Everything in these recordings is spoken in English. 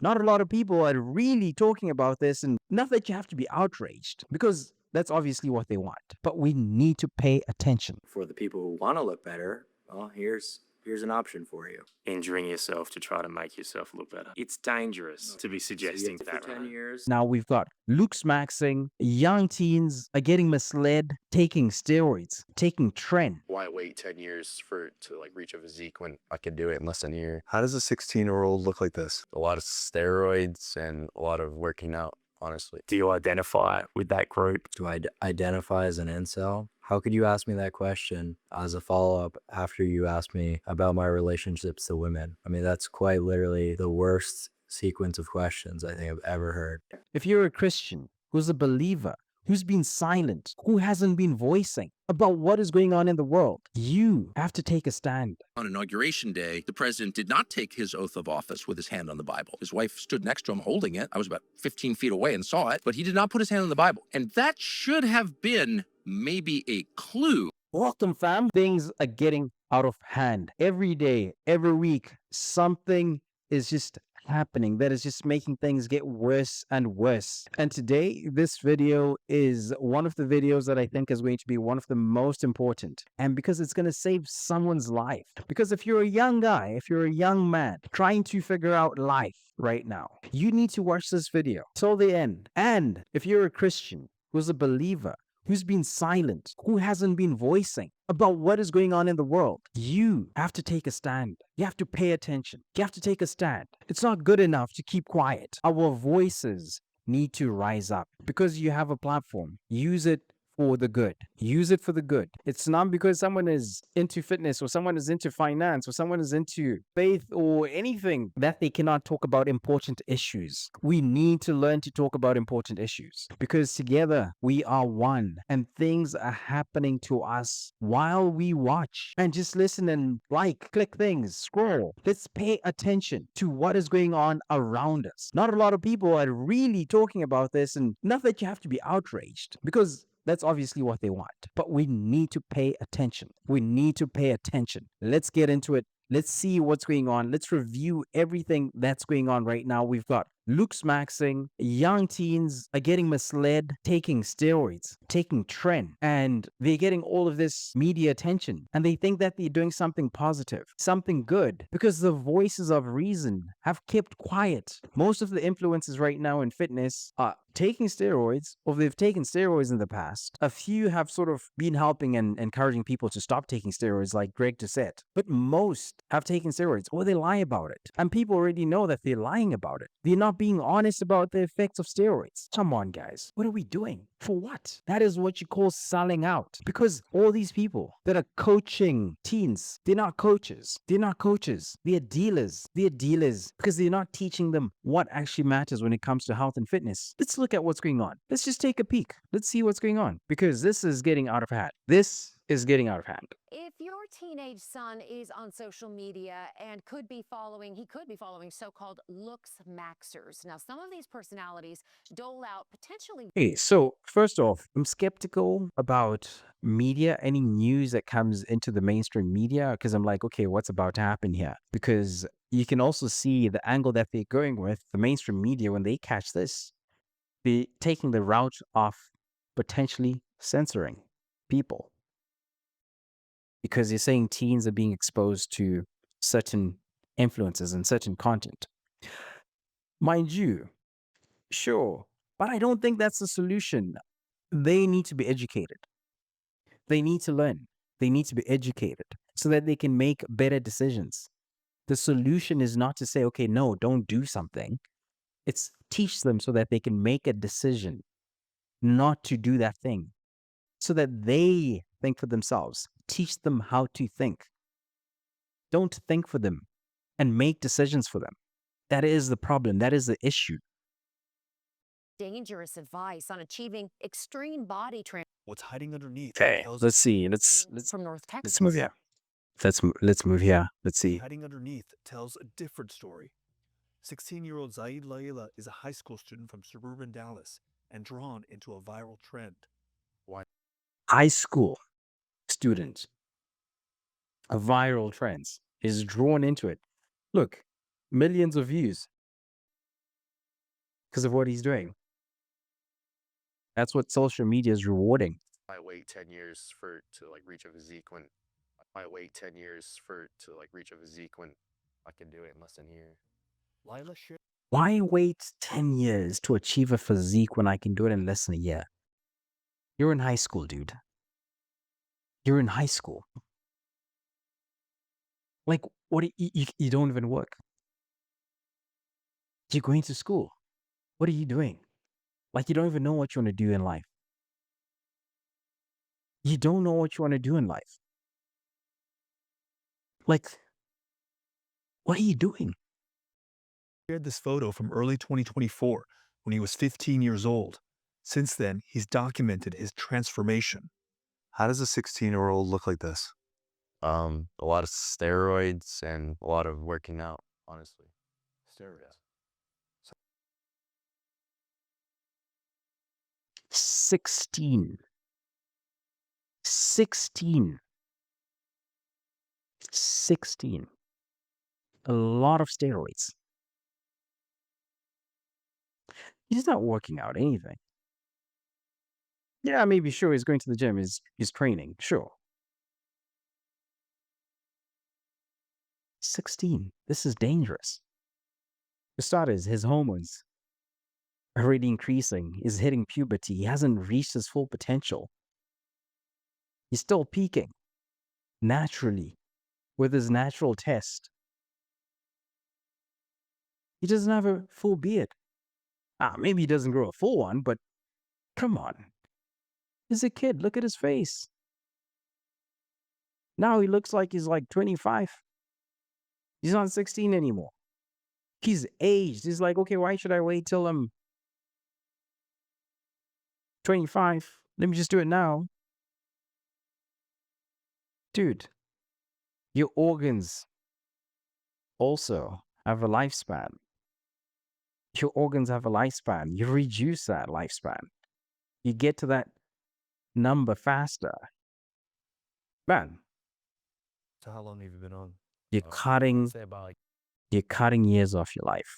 Not a lot of people are really talking about this, and not that you have to be outraged, because that's obviously what they want. But we need to pay attention. For the people who want to look better, well, here's an option for you. Injuring yourself to try to make yourself look better. It's dangerous to be suggesting For that, 10 right? years. Now we've got Looksmaxxing, young teens are getting misled, taking steroids, taking tren. Why wait 10 years to like reach a physique when I can do it in less than a year? How does a 16-year-old look like this? A lot of steroids and a lot of working out, honestly. Do you identify with that group? Do I identify as an incel? How could you ask me that question as a follow-up after you asked me about my relationships to women? I mean, that's quite literally the worst sequence of questions I think I've ever heard. If you're a Christian who's a believer, who's been silent, who hasn't been voicing about what is going on in the world, you have to take a stand. On Inauguration Day, the president did not take his oath of office with his hand on the Bible. His wife stood next to him holding it. I was about 15 feet away and saw it, but he did not put his hand on the Bible. And that should have been maybe a clue. Welcome, fam. Things are getting out of hand. Every day, every week, something is just happening that is just making things get worse and worse. And today, this video is one of the videos that I think is going to be one of the most important. And because it's going to save someone's life. Because if you're a young guy, if you're a young man trying to figure out life right now, you need to watch this video till the end. And if you're a Christian who's a believer, who's been silent, who hasn't been voicing about what is going on in the world, you have to take a stand. You have to pay attention. You have to take a stand. It's not good enough to keep quiet. Our voices need to rise up. Because you have a platform, use it for the good. Use it for the good. It's not because someone is into fitness or someone is into finance or someone is into faith or anything that they cannot talk about important issues. We need to learn to talk about important issues because together we are one and things are happening to us while we watch and just listen and click things, scroll. Let's pay attention to what is going on around us. Not a lot of people are really talking about this, and not that you have to be outraged because that's obviously what they want. But we need to pay attention. We need to pay attention. Let's get into it. Let's see what's going on. Let's review everything that's going on right now. We've got Looksmaxxing, young teens are getting misled, taking steroids, taking tren, and they're getting all of this media attention. And they think that they're doing something positive, something good, because the voices of reason have kept quiet. Most of the influencers right now in fitness are taking steroids, or they've taken steroids in the past. A few have sort of been helping and encouraging people to stop taking steroids, like Greg Doucette. But most have taken steroids, or they lie about it. And people already know that they're lying about it. They're not being honest about the effects of steroids. Come on, guys. What are we doing? For what? That is what you call selling out. Because all these people that are coaching teens, they're not coaches. They're not coaches. They're dealers. They're dealers because they're not teaching them what actually matters when it comes to health and fitness. Let's look at what's going on. Let's just take a peek. Let's see what's going on because this is getting out of hand. This is getting out of hand. If your teenage son is on social media and he could be following so-called Looksmaxxers. Now, some of these personalities dole out potentially. Hey, so first off, I'm skeptical about media, any news that comes into the mainstream media, because I'm like, okay, what's about to happen here? Because you can also see the angle that they're going with. The mainstream media, when they catch this, they're taking the route of potentially censoring people. Because you're saying teens are being exposed to certain influences and certain content. Mind you, sure, but I don't think that's the solution. They need to be educated. They need to learn. They need to be educated so that they can make better decisions. The solution is not to say, okay, no, don't do something. It's teach them so that they can make a decision not to do that thing so that they think for themselves. Teach them how to think. Don't think for them and make decisions for them. That is the problem. That is the issue. Dangerous advice on achieving extreme body trans. What's hiding underneath? Okay, let's see. Let's From North Texas. let's move here. Let's move here. Let's see. Hiding underneath tells a different story. 16-year-old Zaid Laila is a high school student from suburban Dallas and drawn into a viral trend. High school student, a viral trends is drawn into it. Look, millions of views. because of what he's doing. That's what social media is rewarding. I wait 10 years to like reach a physique when I wait 10 years to like reach a physique when I can do it in less than a year. Lila shared Why wait 10 years to achieve a physique when I can do it in less than a year? You're in high school, dude. You're in high school. Like, what? You don't even work. You're going to school. What are you doing? Like, you don't even know what you want to do in life. You don't know what you want to do in life. Like, what are you doing? this photo from early 2024 when he was 15 years old. Since then, he's documented his transformation. How does a 16-year-old look like this? A lot of steroids and a lot of working out, honestly. Steroids. 16. 16. 16. A lot of steroids. He's not working out anything. Yeah, maybe sure he's going to the gym, he's training, sure. 16. This is dangerous. For starters, his hormones are already increasing. He's hitting puberty. He hasn't reached his full potential. He's still peaking naturally with his natural test. He doesn't have a full beard. Maybe he doesn't grow a full one, but come on. He's a kid. Look at his face. Now he looks like he's like 25. He's not 16 anymore. He's aged. He's like, okay, why should I wait till I'm 25? Let me just do it now. Dude, your organs also have a lifespan. Your organs have a lifespan. You reduce that lifespan. You get to that number faster. Man, So how long have you been on? you're I'd cutting say about like you're cutting years off your life.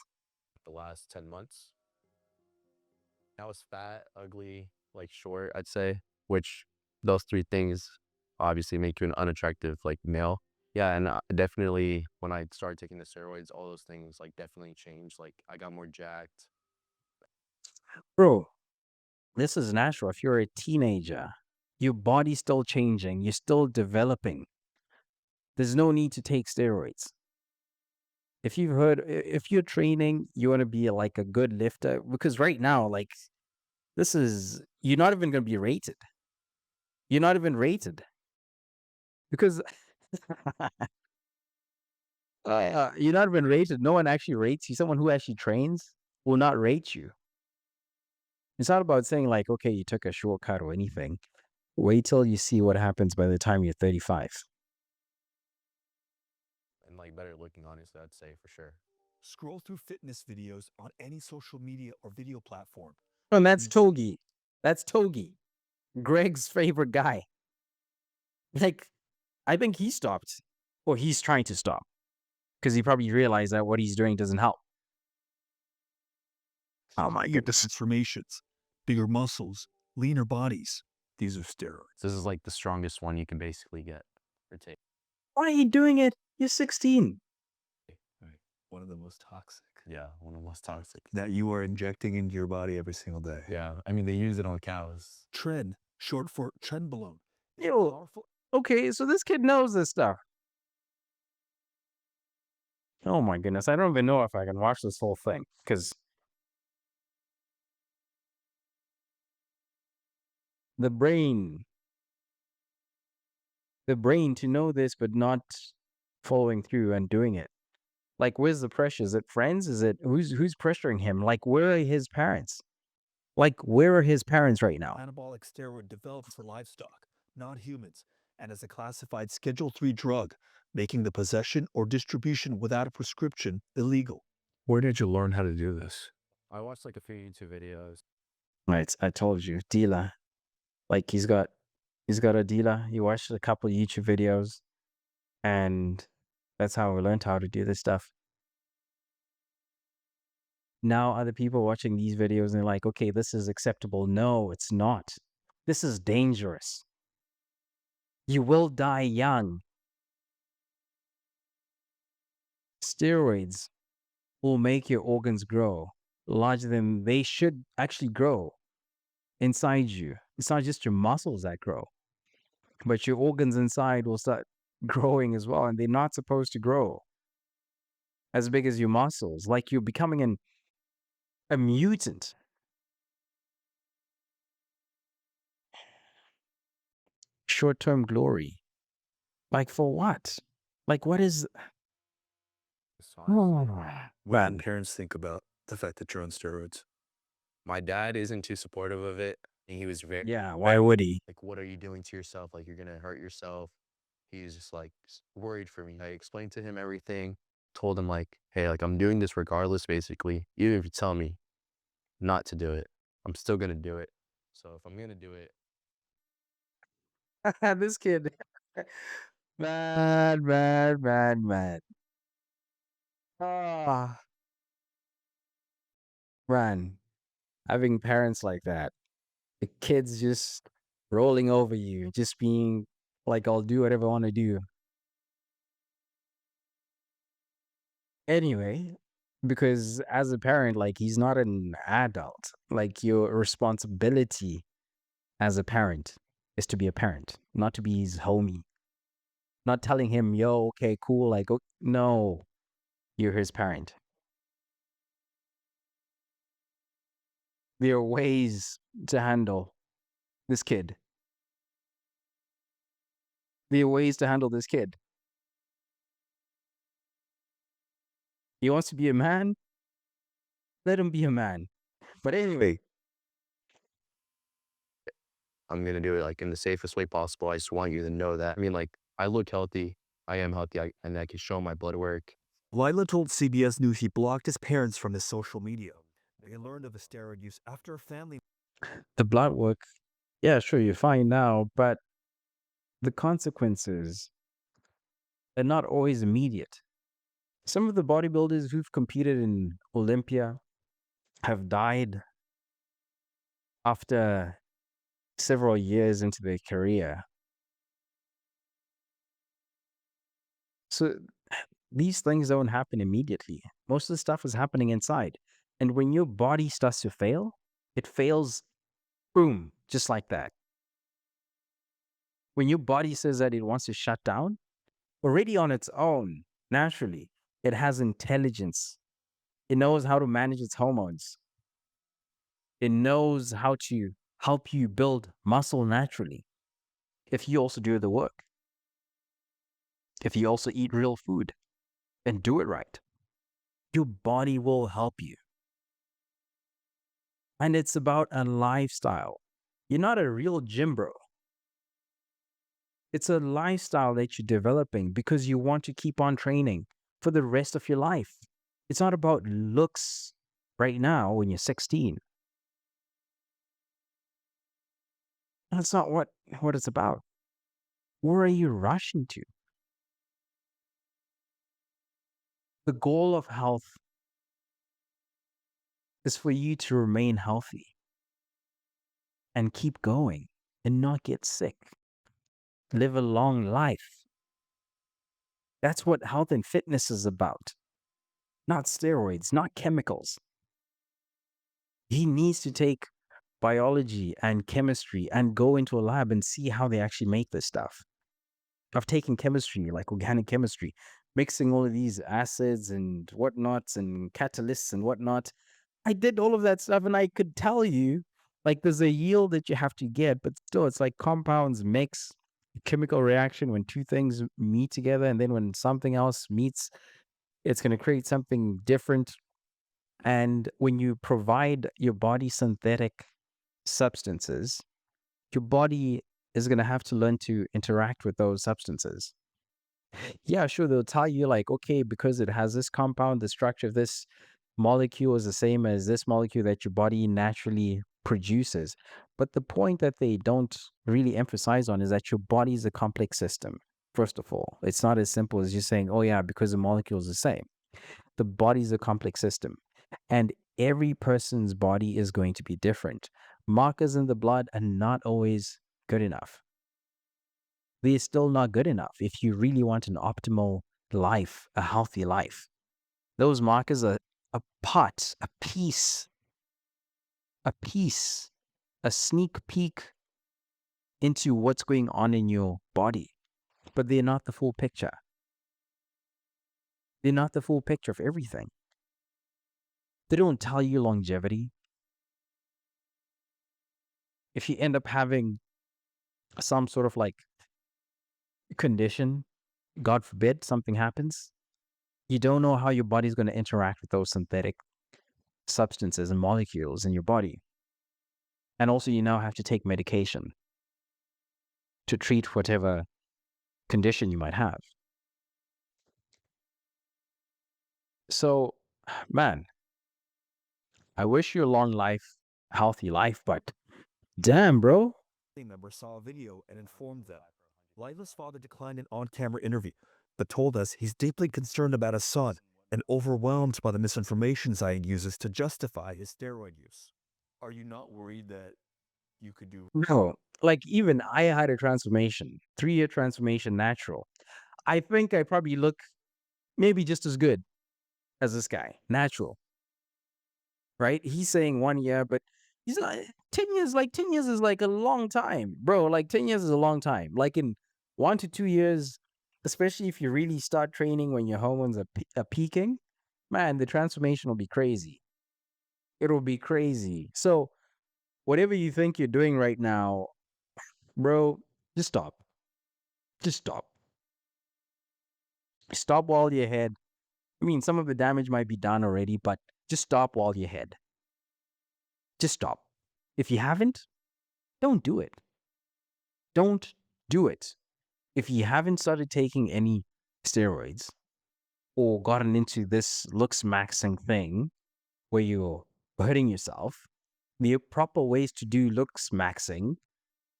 the last 10 months. I was fat, ugly, like short, I'd say, which those three things obviously make you an unattractive like male. Yeah, and definitely when I started taking the steroids, all those things like definitely changed. Like I got more jacked. Bro, this is natural. If you're a teenager, your body's still changing, you're still developing. There's no need to take steroids. If you're training, you want to be like a good lifter, because right now, like, you're not even going to be rated. You're not even rated. Because you're not even rated. No one actually rates you. Someone who actually trains will not rate you. It's not about saying like, okay, you took a shortcut or anything. Wait till you see what happens by the time you're 35. And like better looking, honestly, I'd say for sure. Scroll through fitness videos on any social media or video platform. And that's You- Togi. That's Togi. Greg's favorite guy. Like, I think he stopped. Or he's trying to stop. Because he probably realized that what he's doing doesn't help. Oh my goodness. Transformations, bigger muscles, leaner bodies. These are steroids. This is like the strongest one you can basically get or take. Why are you doing it? You're 16. One of the most toxic Yeah, one of the most toxic. that you are injecting into your body every single day. Yeah, I mean they use it on cows. Tren, short for trenbolone. Ew. Powerful Okay, so this kid knows this stuff. Oh my goodness. I don't even know if I can watch this whole thing. Because the brain to know this but not following through and doing it. Like, where's the pressure? Is it friends? Is it who's pressuring him? Like, where are his parents? Like, where are his parents right now? anabolic steroid developed for livestock, not humans, and is a classified Schedule III drug, making the possession or distribution without a prescription illegal. Where did you learn how to do this? I watched like a few YouTube videos. Right, I told you, dealer. Like, he's got a dealer. He watched a couple YouTube videos, and that's how we learned how to do this stuff. Now other people watching these videos and they're like, okay, this is acceptable. No, it's not. This is dangerous. You will die young. Steroids will make your organs grow larger than they should actually grow inside you. It's not just your muscles that grow, but your organs inside will start growing as well. And they're not supposed to grow as big as your muscles. Like you're becoming a mutant. Short-term glory. Like for what? Like what is... What do parents think about the fact that you're on steroids? My dad isn't too supportive of it. And he was very Yeah, why would he? like, what are you doing to yourself? Like, you're gonna hurt yourself. He's just like worried for me. I explained to him everything, told him like, hey, like I'm doing this regardless, basically. Even if you tell me not to do it, I'm still gonna do it. So if I'm gonna do it, This kid. Mad, mad, mad, mad. Ah, man, having parents like that, the kids just rolling over you, just being like, I'll do whatever I want to do. Anyway, because as a parent, like he's not an adult. Like your responsibility as a parent is to be a parent, not to be his homie. Not telling him, yo, okay, cool. Like, oh, no, you're his parent. There are ways to handle this kid. There are ways to handle this kid. He wants to be a man, let him be a man. But anyway, I'm gonna do it like in the safest way possible. I just want you to know that. I mean, like I look healthy. I am healthy, and I can show my blood work. Lila told CBS News he blocked his parents from his social media. They learned of the steroid use after a family. the blood work, yeah, sure, you're fine now, but the consequences are not always immediate. Some of the bodybuilders who've competed in Olympia have died after several years into their career. So these things don't happen immediately. Most of the stuff is happening inside. And when your body starts to fail, it fails, boom, just like that. When your body says that it wants to shut down, already on its own, naturally, it has intelligence. It knows how to manage its hormones. It knows how to help you build muscle naturally. If you also do the work, if you also eat real food and do it right, your body will help you. And it's about a lifestyle. You're not a real gym bro. It's a lifestyle that you're developing because you want to keep on training for the rest of your life. It's not about looks right now when you're 16. That's not what it's about. Where are you rushing to? The goal of health is for you to remain healthy and keep going and not get sick. Live a long life. That's what health and fitness is about. Not steroids, not chemicals. He needs to take biology and chemistry and go into a lab and see how they actually make this stuff. I've taken chemistry, like organic chemistry, mixing all of these acids and whatnots and catalysts and whatnot. I did all of that stuff and I could tell you, like, there's a yield that you have to get, but still, it's like compounds mix, chemical reaction when two things meet together, and then when something else meets, it's going to create something different. And when you provide your body synthetic substances, your body is going to have to learn to interact with those substances. Yeah, sure, they'll tell you, like, okay, because it has this compound, the structure of this molecule is the same as this molecule that your body naturally produces. But the point that they don't really emphasize on is that your body is a complex system. First of all, it's not as simple as just saying, oh yeah, because the molecule is the same. The body is a complex system. And every person's body is going to be different. Markers in the blood are not always good enough. They're still not good enough if you really want an optimal life, a healthy life. Those markers are a part, a piece, a sneak peek into what's going on in your body, but they're not the full picture. They're not the full picture of everything. They don't tell you longevity. If you end up having some sort of like condition, God forbid something happens, you don't know how your body's going to interact with those synthetic substances and molecules in your body. And also, you now have to take medication to treat whatever condition you might have. So, man, I wish you a long life, healthy life, but damn, bro. Member saw a video and informed them. Lila's father declined an on-camera interview, but told us he's deeply concerned about his son and overwhelmed by the misinformation Zion uses to justify his steroid use. Are you not worried that you could do? No, like even I had a transformation, 3-year transformation, natural. I think I probably look maybe just as good as this guy, natural, right? He's saying 1 year, but he's not 10 years. Like 10 years is like a long time, bro. Like 10 years is a long time. Like in 1 to 2 years, especially if you really start training when your hormones are peaking, man, the transformation will be crazy. It'll be crazy. So whatever you think you're doing right now, bro, just stop. Just stop. Stop while you're ahead. I mean, some of the damage might be done already, but just stop while you're ahead. Just stop. If you haven't, don't do it. Don't do it. If you haven't started taking any steroids or gotten into this Looksmaxxing thing where you're hurting yourself, there are proper ways to do Looksmaxxing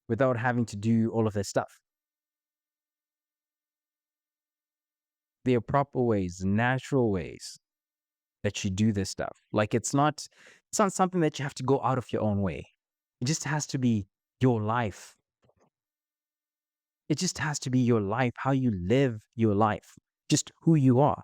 without having to do all of that stuff. There are proper ways, natural ways that you do this stuff. Like it's not something that you have to go out of your own way. It just has to be your life. It just has to be your life, how you live your life, just who you are.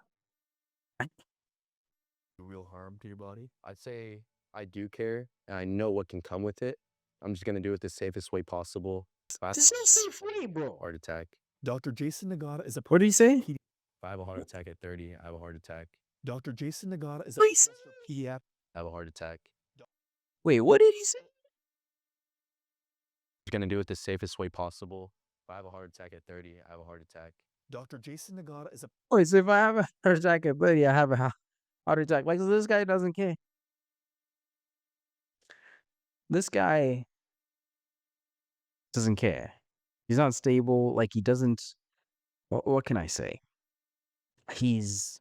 Real harm to your body? I'd say I do care and I know what can come with it. I'm just gonna do it the safest way possible. This is so funny, bro. Heart attack. Dr. Jason Nagata is a What do you say? If I have a heart attack at 30, I have a heart attack. Dr. Jason Nagata is a Please. pediatric. I have a heart attack. Wait, what did he say? I'm gonna do it the safest way possible. If I have a heart attack at 30, I have a heart attack. Dr. Jason Nagata is a Wait, so if I have a heart attack at 30, I have a heart attack. Like, this guy doesn't care. This guy doesn't care. He's not stable. Like, he doesn't. What can I say? He's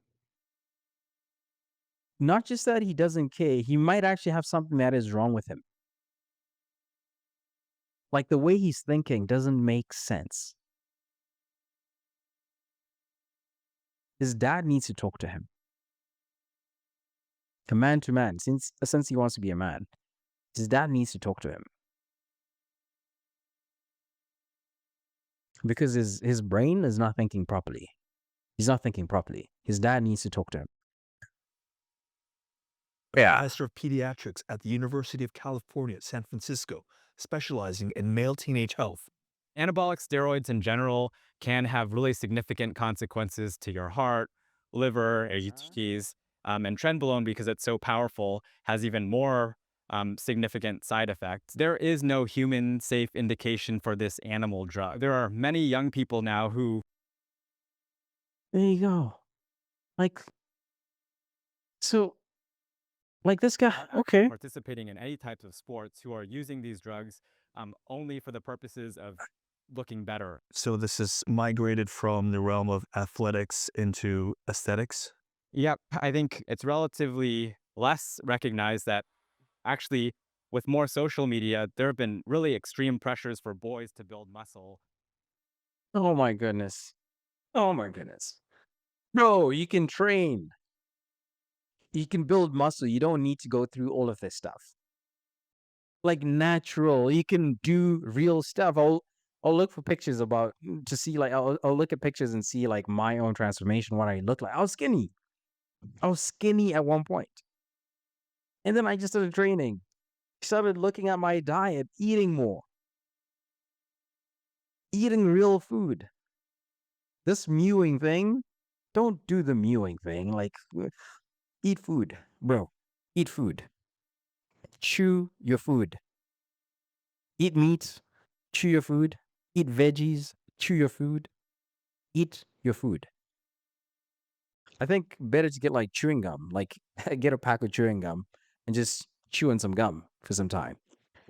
not just that he doesn't care, he might actually have something that is wrong with him. Like, the way he's thinking doesn't make sense. His dad needs to talk to him. A man to man, since he wants to be a man. His dad needs to talk to him. Because his brain is not thinking properly. He's not thinking properly. His dad needs to talk to him. professor of pediatrics at the University of California, San Francisco, specializing in male teenage health. Anabolic steroids in general can have really significant consequences to your heart, liver, HTs, and trenbolone, because it's so powerful, has even more significant side effects. There is no human safe indication for this animal drug. There are many young people now who... There you go. Like, so, like this guy, okay. participating in any types of sports who are using these drugs only for the purposes of looking better. So this is migrated from the realm of athletics into aesthetics? Yep, I think it's relatively less recognized that actually with more social media, there have been really extreme pressures for boys to build muscle. Oh my goodness. Oh my goodness. Bro, you can train. You can build muscle. You don't need to go through all of this stuff. Like natural, you can do real stuff. I'll look for pictures about to see like I'll look at pictures and see like my own transformation, what I look like. I was skinny. I was skinny at one point. And then I just started training. Started looking at my diet, eating more. Eating real food. This mewing thing, don't do the mewing thing. Like eat food, bro. Eat food. Chew your food. Eat meat, chew your food. Eat veggies, chew your food. Eat your food. I think better to get like chewing gum, like get a pack of chewing gum and just chew on some gum for some time.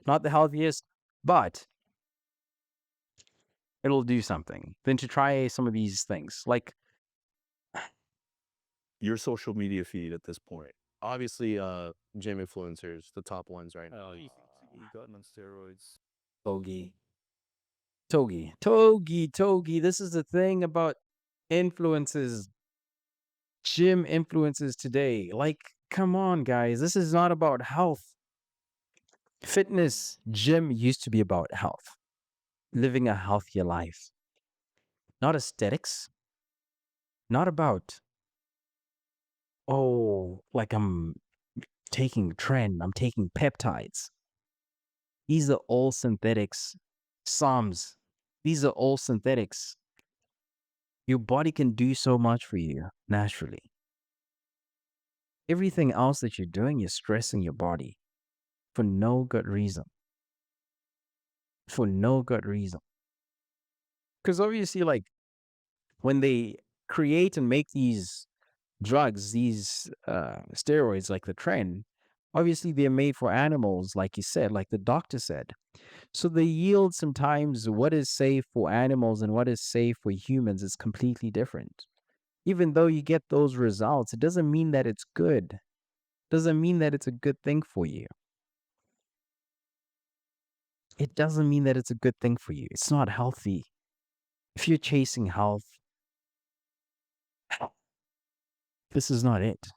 Not the healthiest, but it'll do something. Than to try some of these things. Like Your social media feed at this point. Obviously, gym influencers, the top ones right now. He gotten on steroids. Togi. This is the thing about influences, gym influences today. Like, come on, guys. This is not about health. Fitness, gym used to be about health, living a healthier life, not aesthetics, not about, oh, like I'm taking tren, I'm taking peptides. These are all synthetics. Psalms. These are all synthetics. Your body can do so much for you naturally. Everything else that you're doing, you're stressing your body for no good reason. For no good reason. Because obviously, like, when they create and make these drugs, these steroids, like the tren, obviously they're made for animals, like you said, like the doctor said. So the yield sometimes what is safe for animals and what is safe for humans is completely different. Even though you get those results, it doesn't mean that it's good. Doesn't mean that it's a good thing for you. It doesn't mean that it's a good thing for you. It's not healthy. If you're chasing health, this is not it.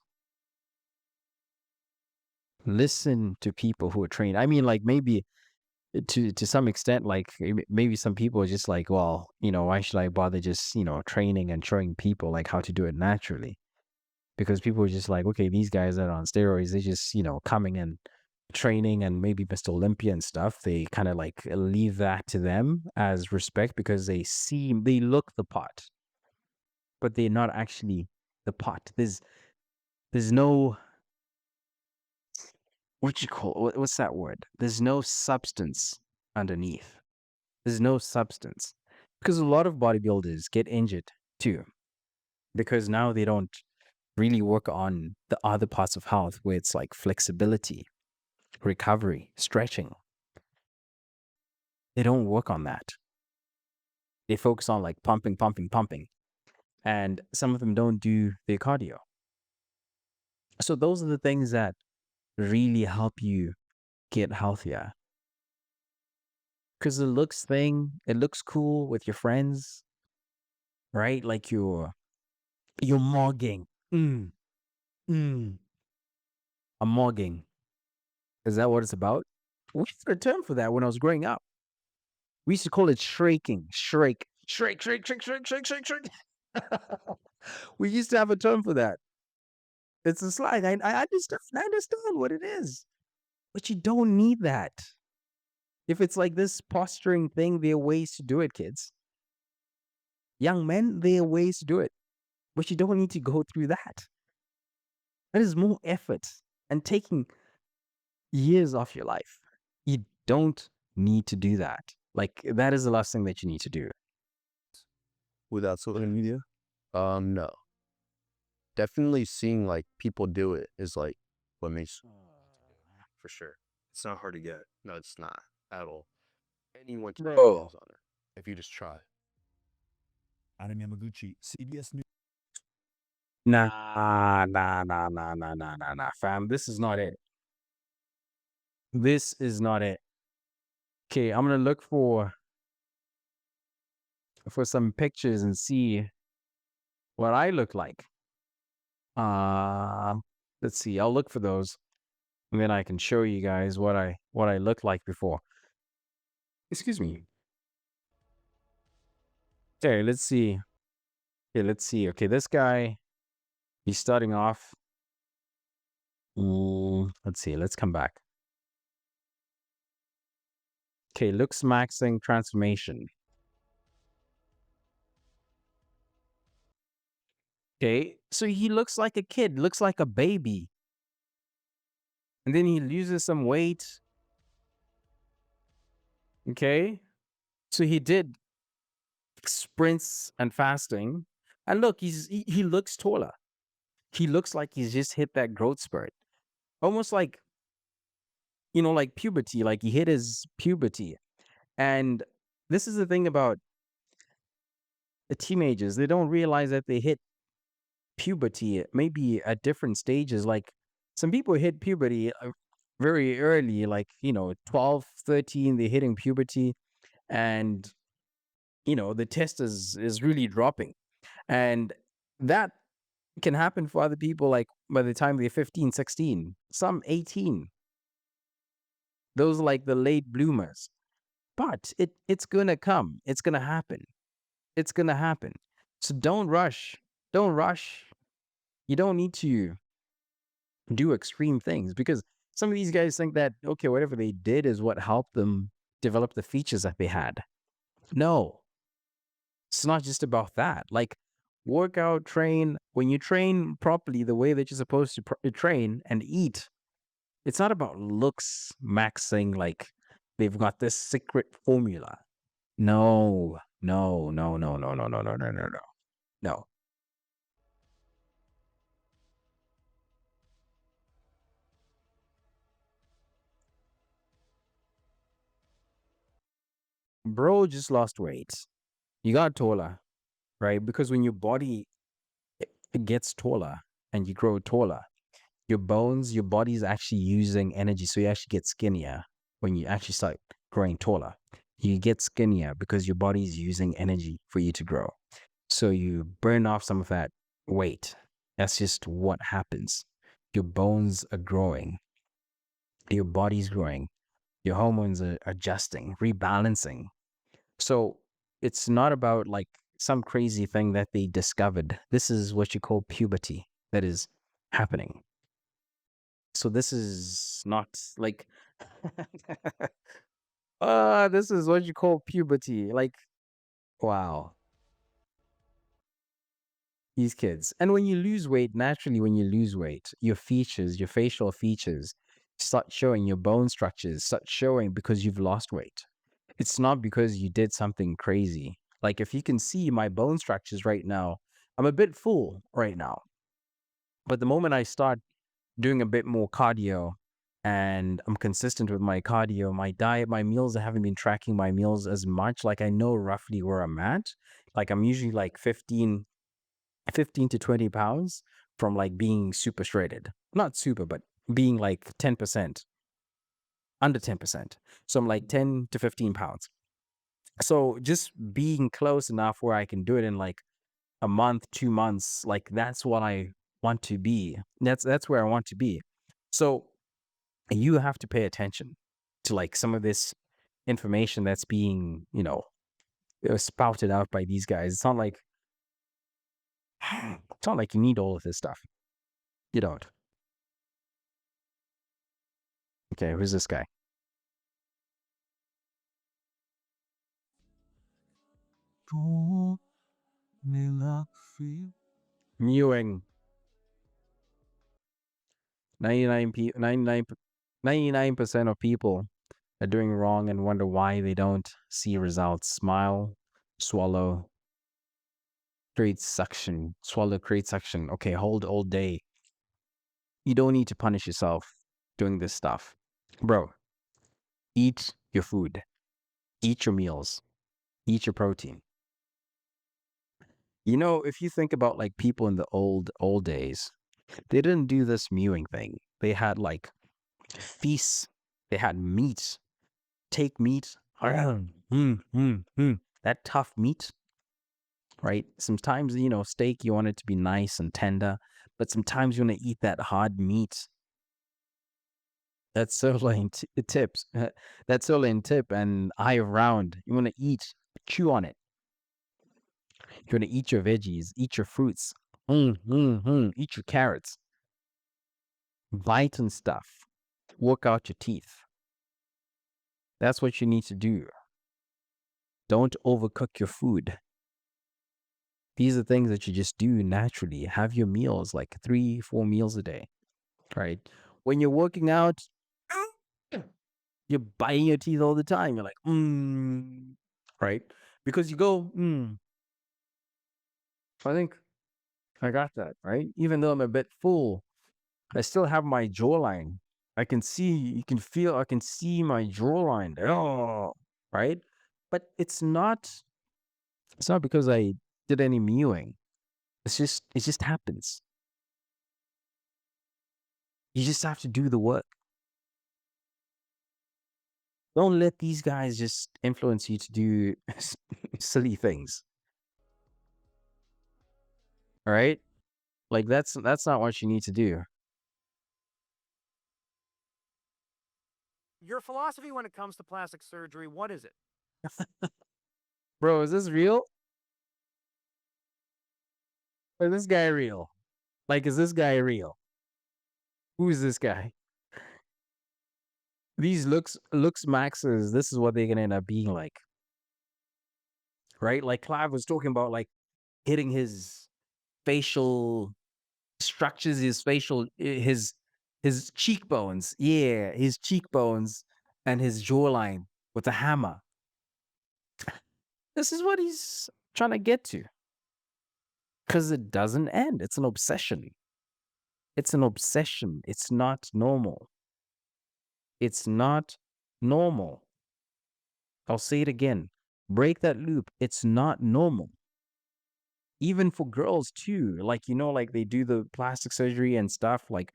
Listen to people who are trained. I mean, like maybe to some extent, like maybe some people are just like, well, why should I bother just, training and showing people like how to do it naturally? Because people are just like, okay, these guys that are on steroids, they just, coming and training and maybe Mr. Olympia and stuff. They kind of like leave that to them as respect because they look the part, but they're not actually the part. There's no, what's that word? There's no substance underneath. There's no substance because a lot of bodybuilders get injured too because now they don't really work on the other parts of health where it's like flexibility, recovery, stretching. They don't work on that. They focus on like pumping. And some of them don't do their cardio. So those are the things that really help you get healthier. Because the looks thing, it looks cool with your friends, right? Like you're mogging. I'm mogging. Is that what it's about? We had a term for that when I was growing up. We used to call it shraking. Shrake. We used to have a term for that. It's a slang. I understand what it is. But you don't need that. If it's like this posturing thing, there are ways to do it, kids. Young men, there are ways to do it. But you don't need to go through that. That is more effort and taking years off your life. You don't need to do that. Like, that is the last thing that you need to do. Without social media? No. Definitely seeing like people do it is like what makes for sure. It's not hard to get. No, it's not at all. Anyone can Bro. get hands on it if you just try. Adam Yamaguchi, CBS News. Nah, fam. This is not it. This is not it. Okay, I'm gonna look for some pictures and see what I look like. Let's see. I'll look for those, and then I can show you guys what I looked like before. Excuse me. Okay, let's see. Okay, let's see. Okay, this guy, he's starting off. Let's see. Let's come back. Okay, Looksmaxxing transformation. Okay, so he looks like a kid, looks like a baby. And then he loses some weight. Okay, so he did sprints and fasting. And look, he looks taller. He looks like he's just hit that growth spurt. Almost like, like puberty, like he hit his puberty. And this is the thing about the teenagers. They don't realize that they hit puberty maybe at different stages. Like some people hit puberty very early, like 12, 13, they're hitting puberty, and the test is really dropping, and that can happen for other people like by the time they're 15, 16, some 18. Those are like the late bloomers. But it's gonna come, it's gonna happen, it's gonna happen. So don't rush. You don't need to do extreme things, because some of these guys think that, okay, whatever they did is what helped them develop the features that they had. No, it's not just about that. Like, work out, train. When you train properly, the way that you're supposed to train and eat, it's not about looks maxing, like they've got this secret formula. No, no, no, no, no, no, no, no, no, no, no. No. Bro just lost weight. You got taller, right? Because when your body it gets taller and you grow taller, your body's actually using energy. So you actually get skinnier when you actually start growing taller. You get skinnier because your body's using energy for you to grow. So you burn off some of that weight. That's just what happens. Your bones are growing. Your body's growing. Your hormones are adjusting, rebalancing. So it's not about like some crazy thing that they discovered. This is what you call puberty that is happening. So this is not like this is what you call puberty. Like, wow. These kids. And when you lose weight, naturally when you lose weight, your features, your facial features start showing, your bone structures start showing because you've lost weight. It's not because you did something crazy. Like, if you can see my bone structures right now, I'm a bit full right now. But the moment I start doing a bit more cardio and I'm consistent with my cardio, my diet, my meals, I haven't been tracking my meals as much. Like, I know roughly where I'm at. Like, I'm usually like 15 to 20 pounds from like being super shredded. Not super, but being like 10%, under 10%. So I'm like 10 to 15 pounds. So just being close enough where I can do it in like a month, 2 months, like that's what I want to be. That's where I want to be. So you have to pay attention to like some of this information that's being, spouted out by these guys. It's not like you need all of this stuff. You don't. Okay, who's this guy? Mewing. 99% of people are doing wrong and wonder why they don't see results. Smile, swallow, create suction. Swallow, create suction. Okay, hold all day. You don't need to punish yourself doing this stuff. Bro, eat your food. Eat your meals. Eat your protein. If you think about like people in the old days, they didn't do this mewing thing. They had like feasts. They had meat. Take meat. That tough meat, right? Sometimes, steak, you want it to be nice and tender, but sometimes you want to eat that hard meat. That's sirloin tips. That's sirloin tip and eye round. You want to eat, chew on it. You want to eat your veggies, eat your fruits, eat your carrots, bite and stuff, work out your teeth. That's what you need to do. Don't overcook your food. These are things that you just do naturally. Have your meals like 3-4 meals a day, right? When you're working out, you're biting your teeth all the time. You're like, right? Because you go, I think I got that, right? Even though I'm a bit full, I still have my jawline. I can see my jawline. Oh, right? But it's not because I did any mewing. It just happens. You just have to do the work. Don't let these guys just influence you to do silly things. All right? Like that's not what you need to do. Your philosophy when it comes to plastic surgery, what is it? Bro, is this real? Is this guy real? Like, is this guy real? Who is this guy? These Looksmaxxers, this is what they're gonna end up being like. Right? Like Clive was talking about like hitting his facial structures, his cheekbones. Yeah, his cheekbones and his jawline with a hammer. This is what he's trying to get to. Because it doesn't end. It's an obsession. It's an obsession. It's not normal. It's not normal. I'll say it again. Break that loop. It's not normal. Even for girls too. Like, like they do the plastic surgery and stuff, like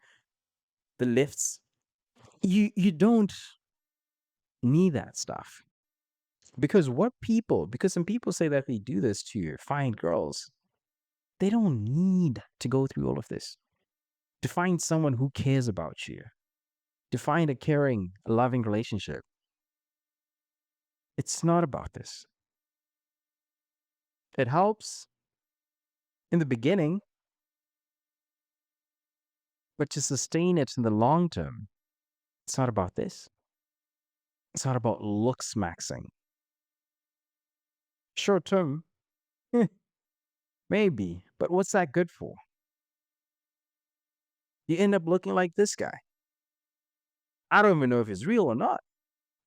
the lifts. You don't need that stuff. Because some people say that they do this to find girls. They don't need to go through all of this. To find someone who cares about you. To find a caring, loving relationship. It's not about this. It helps in the beginning, but to sustain it in the long term, it's not about this. It's not about looksmaxxing. Short term, maybe, but what's that good for? You end up looking like this guy. I don't even know if it's real or not.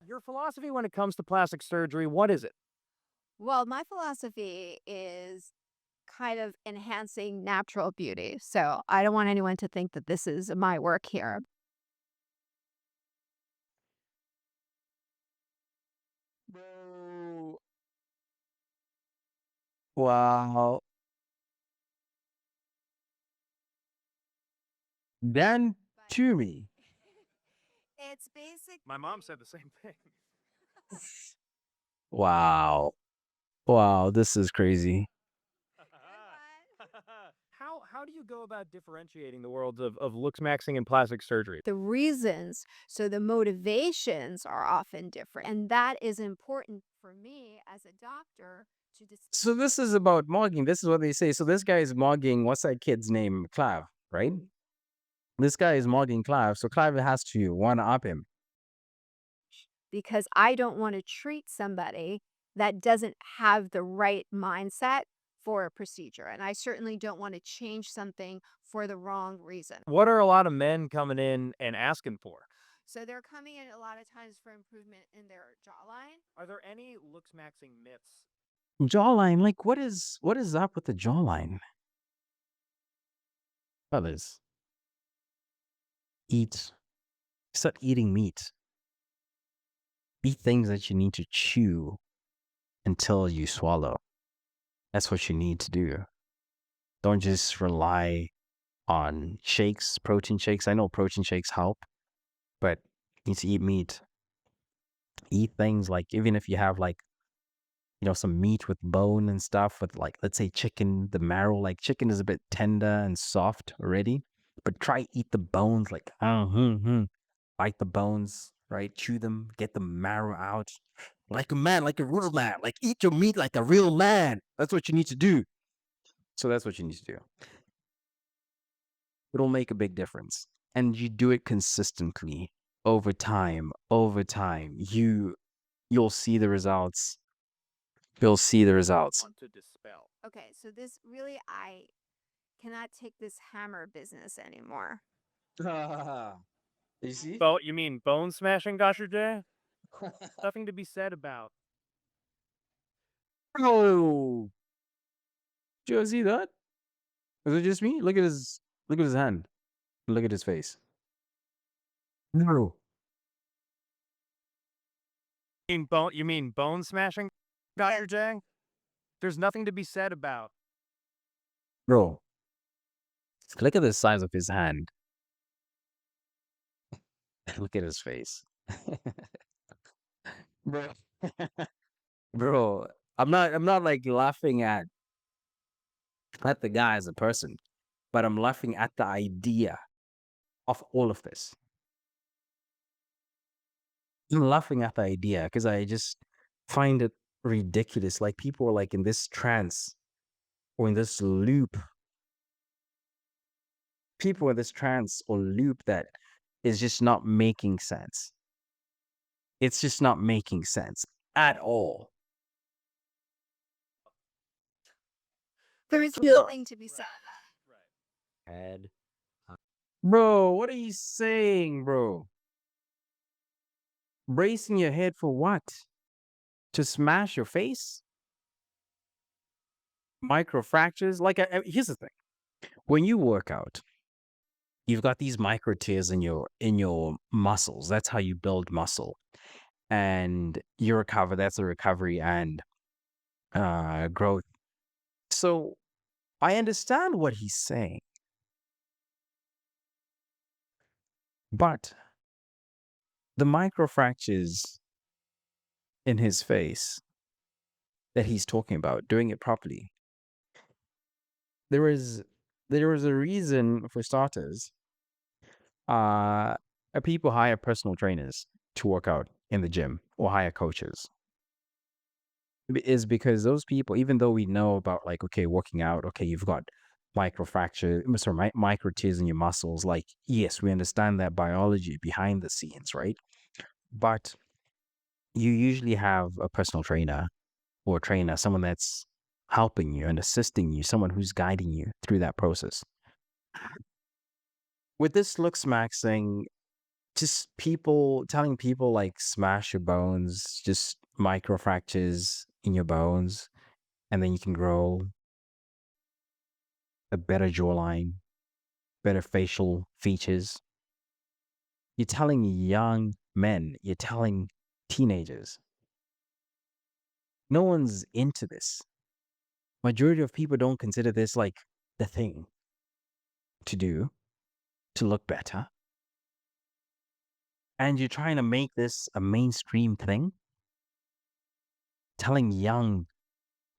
Your philosophy when it comes to plastic surgery, what is it? Well, my philosophy is kind of enhancing natural beauty. So I don't want anyone to think that this is my work here. Bro. Wow. Dan to me. It's basic. My mom said the same thing. Wow. Wow, this is crazy. How do you go about differentiating the worlds of looksmaxxing and plastic surgery? The reasons, so the motivations are often different. And that is important for me as a doctor to So this is about mugging. This is what they say. So this guy is mugging, what's that kid's name? Clav, right? This guy is mugging Clav. So Clav has to one-up him. because I don't want to treat somebody that doesn't have the right mindset for a procedure. And I certainly don't want to change something for the wrong reason. What are a lot of men coming in and asking for? So they're coming in a lot of times for improvement in their jawline. Are there any looksmaxxing myths? Jawline, like what is up with the jawline? Fellas, start eating meat. Eat things that you need to chew until you swallow. That's what you need to do. Don't just rely on shakes, protein shakes. I know protein shakes help, but you need to eat meat. Eat things like, even if you have like, some meat with bone and stuff with like, let's say chicken, the marrow, like chicken is a bit tender and soft already, but try eat the bones, like, bite the bones, right? Chew them, get the marrow out. Like a man, like a real man. Like eat your meat like a real man. That's what you need to do. So that's what you need to do. It'll make a big difference. And you do it consistently over time. You'll see the results. You'll see the results. Want to dispel. Okay, so this really, I cannot take this hammer business anymore. You see? You mean bone smashing, Dr. J? Nothing to be said about. Oh, did you see that? Is it just me? Look at his hand. Look at his face. No. You mean bone smashing, Dr. J? There's nothing to be said about. Bro. Look at the size of his hand. Look at his face. Bro. Bro, I'm not like laughing at the guy as a person, but I'm laughing at the idea of all of this. I'm laughing at the idea because I just find it ridiculous. Like people are like in this trance or in this loop. People in this trance or loop that is just not making sense. It's just not making sense at all. There is nothing to be said. Head. Bro, what are you saying, bro? Bracing your head for what? To smash your face? Microfractures? Like, here's the thing. When you work out, you've got these micro tears in your muscles. That's how you build muscle. And you recover. That's a recovery and growth. So I understand what he's saying. But the microfractures in his face that he's talking about, doing it properly, there is a reason, for starters. People hire personal trainers to work out in the gym or hire coaches. Is because those people, even though we know about like, okay, working out, okay, you've got micro tears in your muscles. Like, yes, we understand that biology behind the scenes, right? But you usually have a personal trainer or a trainer, someone that's helping you and assisting you, someone who's guiding you through that process. With this Looksmaxxing, just telling people like smash your bones, just microfractures in your bones, and then you can grow a better jawline, better facial features. You're telling young men, you're telling teenagers. No one's into this. Majority of people don't consider this like the thing to do to look better. And you're trying to make this a mainstream thing, telling young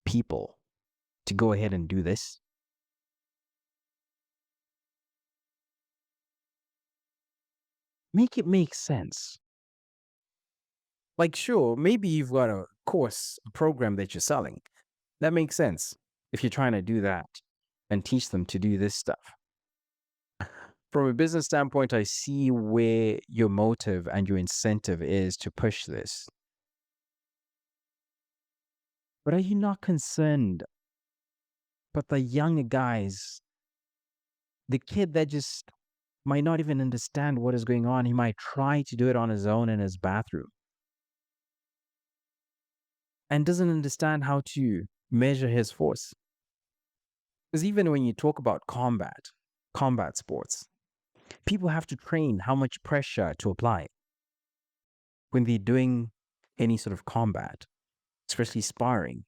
people to go ahead and do this. Make it make sense. Like, sure, maybe you've got a course, a program that you're selling. That makes sense if you're trying to do that and teach them to do this stuff. From a business standpoint, I see where your motive and your incentive is to push this. But are you not concerned about the younger guys, the kid that just might not even understand what is going on? He might try to do it on his own in his bathroom and doesn't understand how to measure his force. Because even when you talk about combat sports, people have to train how much pressure to apply when they're doing any sort of combat, especially sparring.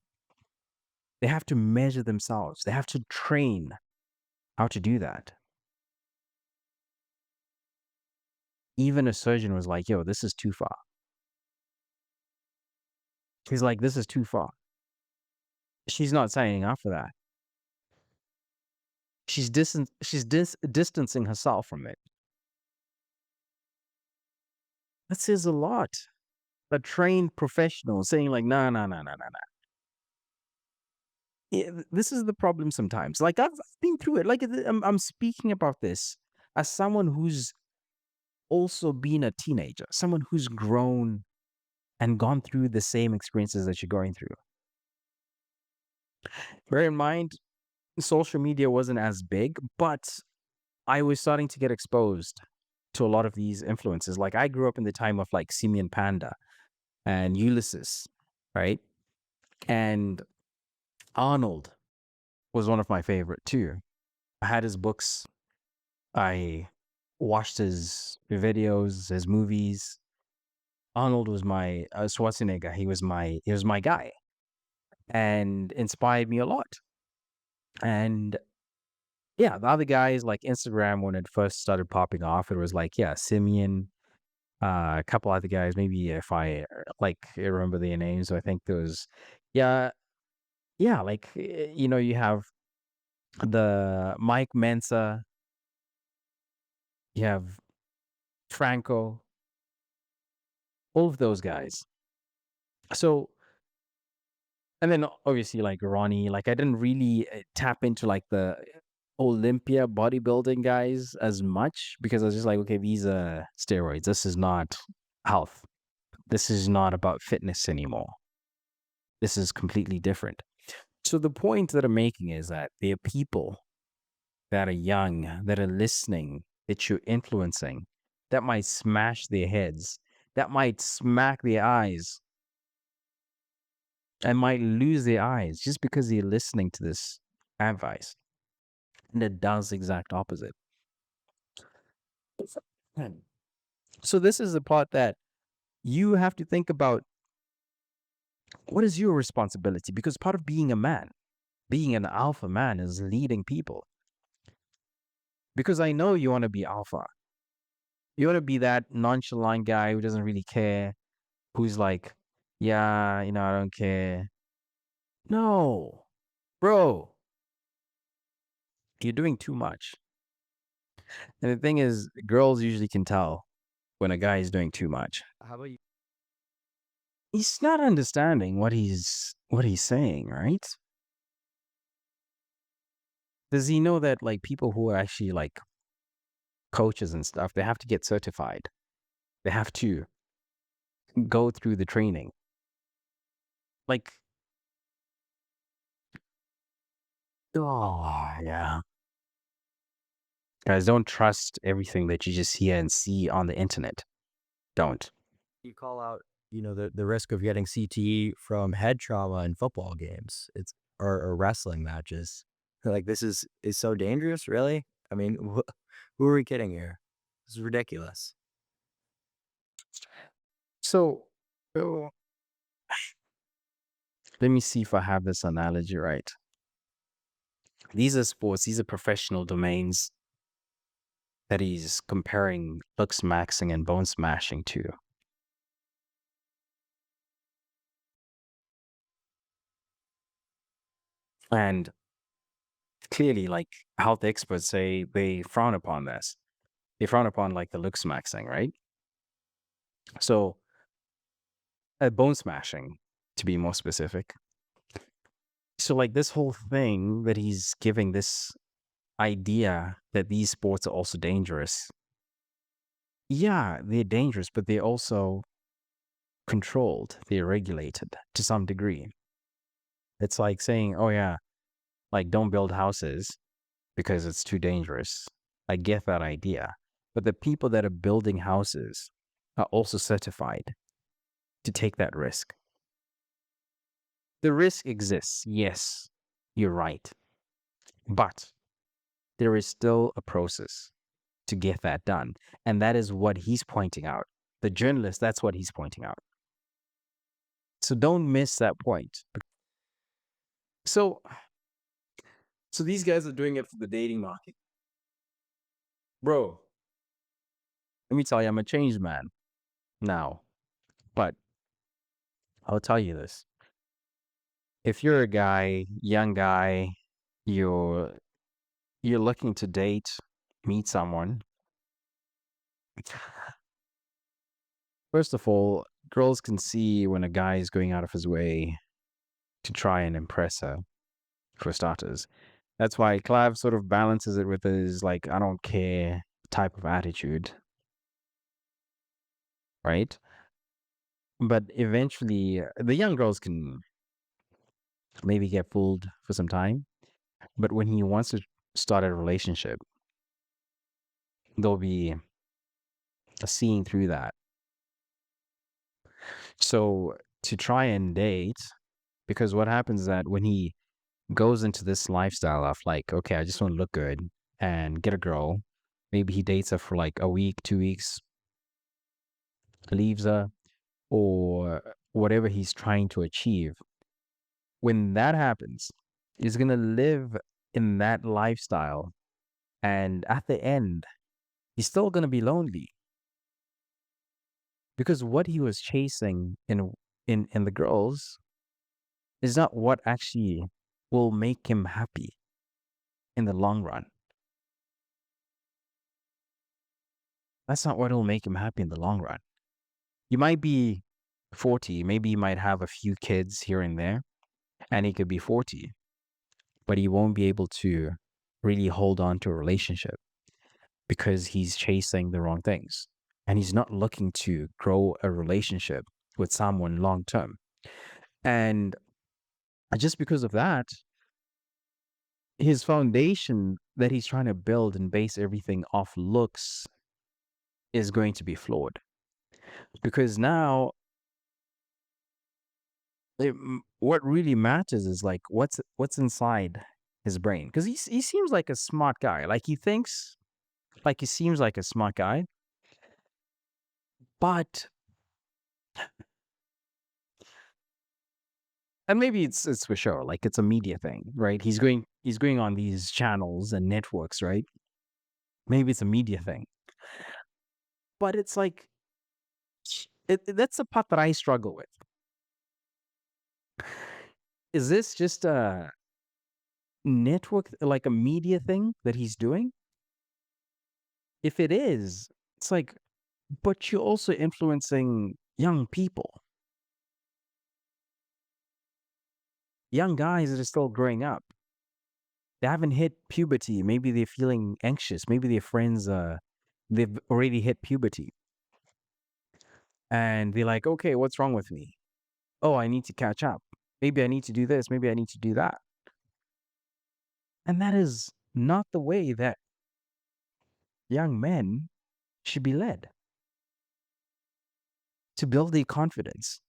They have to measure themselves. They have to train how to do that. Even a surgeon was like, yo, this is too far. He's like, this is too far. She's not signing up for that. She's distancing herself from it. That says a lot. A trained professional saying like, no, no, no, no, no, no. Yeah, this is the problem sometimes. Like I've been through it. Like I'm speaking about this as someone who's also been a teenager, someone who's grown and gone through the same experiences that you're going through. Bear in mind, social media wasn't as big, but I was starting to get exposed to a lot of these influences. Like I grew up in the time of like Simeon Panda and Ulysses, right? And Arnold was one of my favorite too. I had his books. I watched his videos, his movies. Arnold was my Schwarzenegger. He was my guy, and inspired me a lot. And yeah, the other guys like Instagram when it first started popping off, it was like yeah, Simeon, a couple other guys. Maybe if I like remember their names, I think there was yeah, yeah, like you have the Mike Mensa, you have Franco, all of those guys. So, and then obviously like Ronnie, like I didn't really tap into like the Olympia bodybuilding guys as much because I was just like, okay, these are steroids. This is not health. This is not about fitness anymore. This is completely different. So the point that I'm making is that there are people that are young, that are listening, that you're influencing, that might smash their heads, that might smack their eyes, and might lose their eyes just because they're listening to this advice. And it does the exact opposite. So this is the part that you have to think about what is your responsibility? Because part of being a man, being an alpha man is leading people. Because I know you want to be alpha. You want to be that nonchalant guy who doesn't really care, who's like, yeah, I don't care. No, bro, you're doing too much. And the thing is, girls usually can tell when a guy is doing too much. How about you? He's not understanding what he's saying, right? Does he know that like people who are actually like coaches and stuff, they have to get certified. They have to go through the training. Like, oh, yeah. Guys, don't trust everything that you just hear and see on the internet. Don't. You call out, the risk of getting CTE from head trauma in football games. Or wrestling matches. Like this is so dangerous, really? I mean, who are we kidding here? This is ridiculous. So, let me see if I have this analogy right. These are sports, these are professional domains that he's comparing Looksmaxxing and bone smashing to. And clearly, like health experts say, they frown upon this. They frown upon like the Looksmaxxing, right? So, bone smashing, to be more specific. So, like this whole thing that he's giving this idea that these sports are also dangerous. Yeah, they're dangerous, but they're also controlled, they're regulated to some degree. It's like saying, oh, yeah, like don't build houses because it's too dangerous. I get that idea. But the people that are building houses are also certified to take that risk. The risk exists, yes, you're right. But there is still a process to get that done. And that is what he's pointing out. The journalist, that's what he's pointing out. So don't miss that point. So these guys are doing it for the dating market. Bro, let me tell you, I'm a changed man now. But I'll tell you this. if you're a guy, young guy, you're you're looking to date, meet someone. First of all, girls can see when a guy is going out of his way to try and impress her, for starters. That's why Clav sort of balances it with his like I don't care type of attitude, right? But eventually, the young girls can maybe get fooled for some time. But when he wants to start a relationship, there'll be a seeing through that. So to try and date, because what happens is that when he goes into this lifestyle of like, okay, I just want to look good and get a girl, maybe he dates her for like a week, 2 weeks, leaves her, or whatever he's trying to achieve. When that happens, he's going to live in that lifestyle. And at the end, he's still going to be lonely because what he was chasing in the girls is not what actually will make him happy in the long run. That's not what will make him happy in the long run. You might be 40, maybe you might have a few kids here and there, and he could be 40, but he won't be able to really hold on to a relationship because he's chasing the wrong things. And he's not looking to grow a relationship with someone long term. And just because of that, his foundation that he's trying to build and base everything off looks is going to be flawed. Because now, what really matters is like what's inside his brain. Because he seems like a smart guy. Like he thinks, like he seems like a smart guy. But and maybe it's for sure, like it's a media thing, right? He's going on these channels and networks, right? Maybe it's a media thing. But it's like that's the part that I struggle with. Is this just a network, like a media thing that he's doing? If it is, it's like, but you're also influencing young people, young guys that are still growing up. They haven't hit puberty. Maybe they're feeling anxious. Maybe their friends, they've already hit puberty. And they're like, okay, what's wrong with me? Oh, I need to catch up. Maybe I need to do this. Maybe I need to do that. And that is not the way that young men should be led. To build the confidence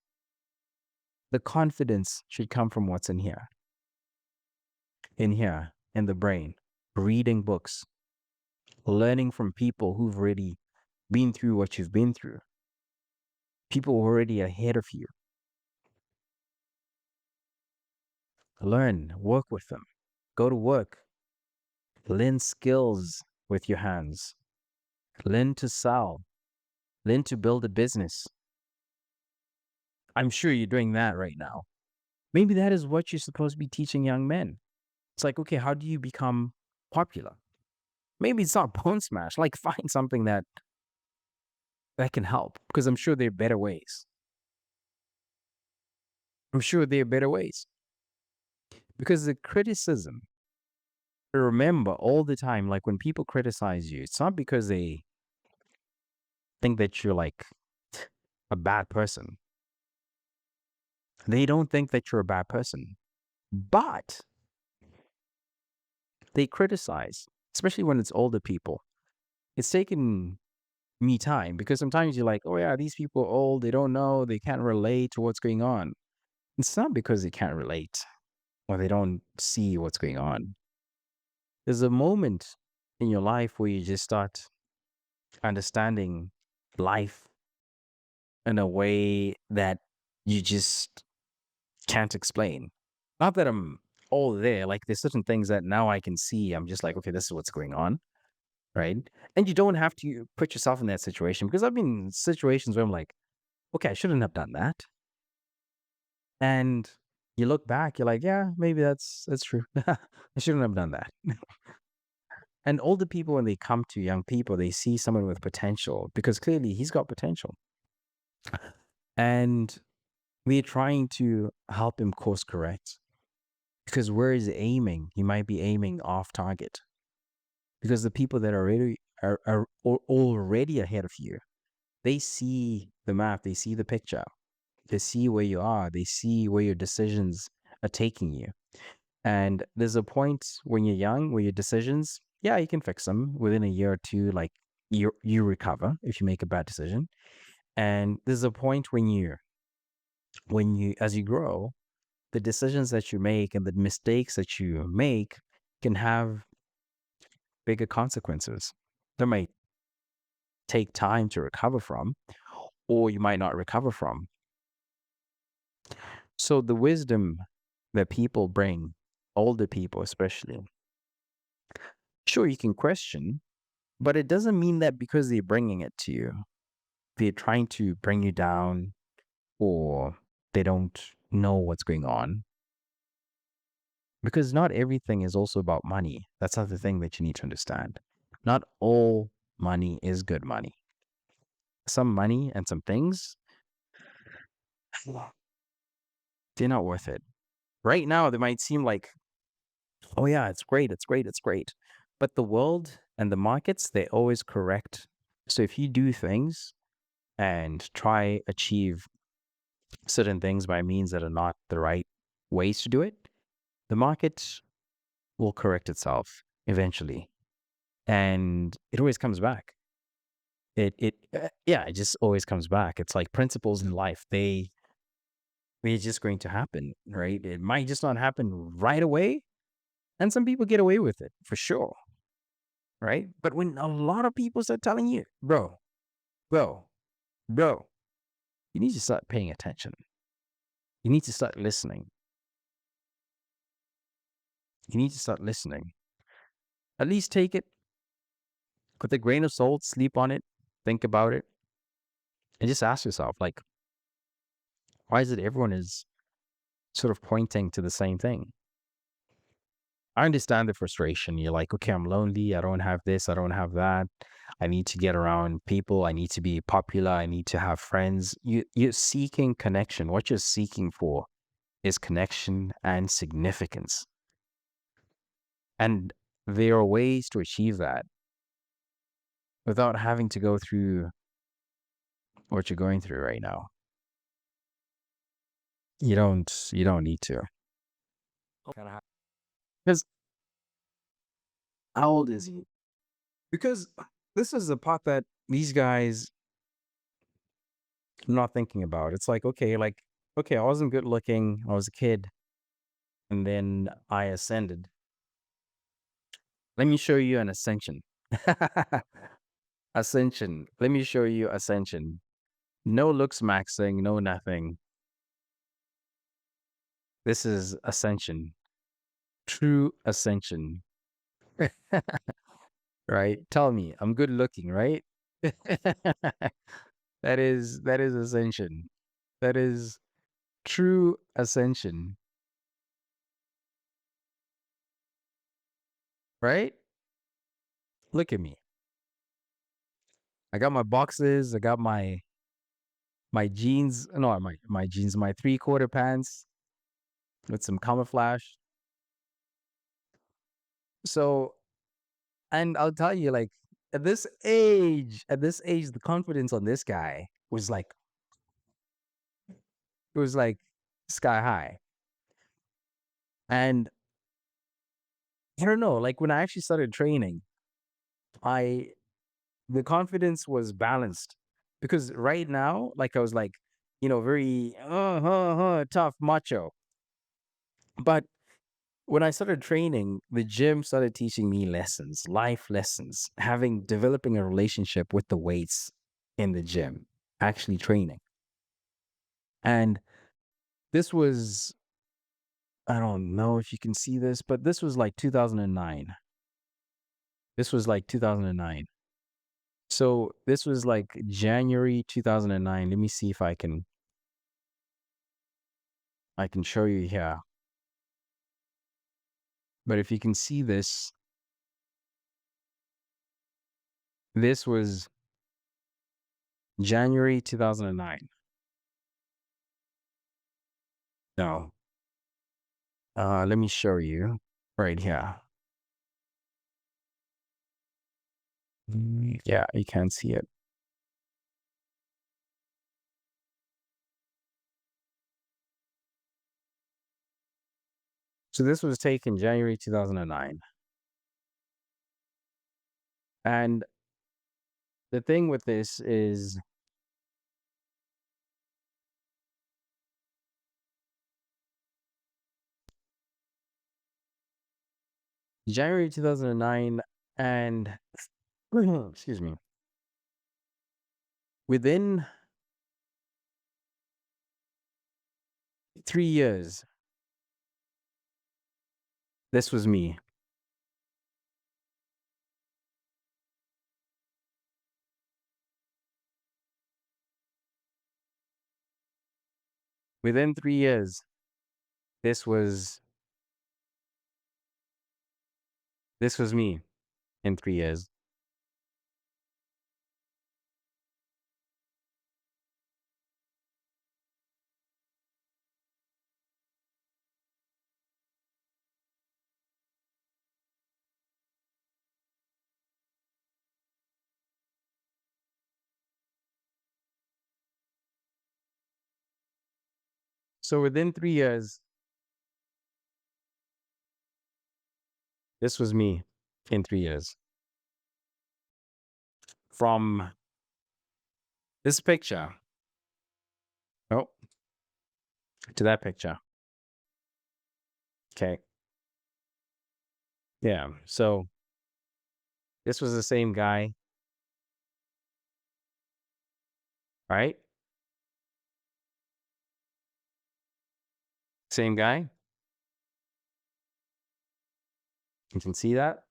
should come from what's in here, in the brain, reading books, learning from people who've already been through what you've been through, people who are already ahead of you. Learn, work with them, go to work, learn skills with your hands, learn to sell, learn to build a business. I'm sure you're doing that right now. Maybe that is what you're supposed to be teaching young men. It's like, okay, how do you become popular? Maybe it's not bone smash. Like, find something that can help, because I'm sure there are better ways. Because the criticism, remember all the time, like when people criticize you, it's not because they think that you're like a bad person. They don't think that you're a bad person, but they criticize, especially when it's older people. It's taken me time, because sometimes you're like, oh yeah, these people are old, they don't know, they can't relate to what's going on. It's not because they can't relate or they don't see what's going on. There's a moment in your life where you just start understanding life in a way that you just can't explain. Not that I'm all there, like there's certain things that now I can see. I'm just like, okay, this is what's going on, right? And you don't have to put yourself in that situation, because I've been in situations where I'm like, okay, I shouldn't have done that. And You look back, you're like, yeah, maybe that's true. I shouldn't have done that. And older people, when they come to young people, they see someone with potential because clearly he's got potential. And we're trying to help him course correct because where he's aiming, he might be aiming off target. Because the people that are already ahead of you, they see the map, they see the picture, they see where you are, they see where your decisions are taking you. And there's a point when you're young where your decisions, yeah, you can fix them within a year or two, like you recover if you make a bad decision. And there's a point when as you grow, the decisions that you make and the mistakes that you make can have bigger consequences. They might take time to recover from, or you might not recover from. So the wisdom that people bring, older people especially, sure, you can question, but it doesn't mean that because they're bringing it to you, they're trying to bring you down or they don't know what's going on. Because not everything is also about money. That's another thing that you need to understand. Not all money is good money. Some money and some things, they're not worth it. Right now, they might seem like, oh yeah, it's great, it's great, it's great. But the world and the markets, they always correct. So if you do things and try achieve certain things by means that are not the right ways to do it, the market will correct itself eventually. And it always comes back. It just always comes back. It's like principles in life. They're just going to happen, right? It might just not happen right away. And some people get away with it for sure. Right? But when a lot of people start telling you, bro, you need to start paying attention. You need to start listening. You need to start listening. At least take it with a grain of salt, sleep on it, think about it, and just ask yourself, like, why is it everyone is sort of pointing to the same thing? I understand the frustration. You're like, okay, I'm lonely. I don't have this. I don't have that. I need to get around people. I need to be popular. I need to have friends. You're seeking connection. What you're seeking for is connection and significance. And there are ways to achieve that without having to go through what you're going through right now. You don't need to. Because how old is he? Because this is the part that these guys are not thinking about. It's like, okay, I wasn't good looking. I was a kid. And then I ascended. Let me show you an ascension. Ascension. Let me show you ascension. No Looksmaxxing, no nothing. This is ascension. True ascension. Right? Tell me, I'm good looking, right? That is ascension. That is true ascension. Right? Look at me. I got my boxes, I got my jeans, no, my jeans, my 3/4 pants with some camouflage. So, and I'll tell you, like, at this age, the confidence on this guy was like, it was like sky high. And I don't know, like when I actually started training, the confidence was balanced because right now, like I was like, very tough, macho. But when I started training, the gym started teaching me lessons, life lessons, developing a relationship with the weights in the gym, actually training. And this was, I don't know if you can see this, but this was like 2009. This was like 2009. So this was like January 2009. Let me see if I can. I can show you here. But if you can see this, this was January 2009. No. Let me show you right here. Yeah, you can't see it. So this was taken January 2009. And the thing with this is January 2009 and excuse me. Within 3 years, this was me. Within 3 years, this was me in 3 years. So within 3 years, this was me in 3 years. From this picture, oh, to that picture. Okay. Yeah. So this was the same guy, right? Same guy. You can see that.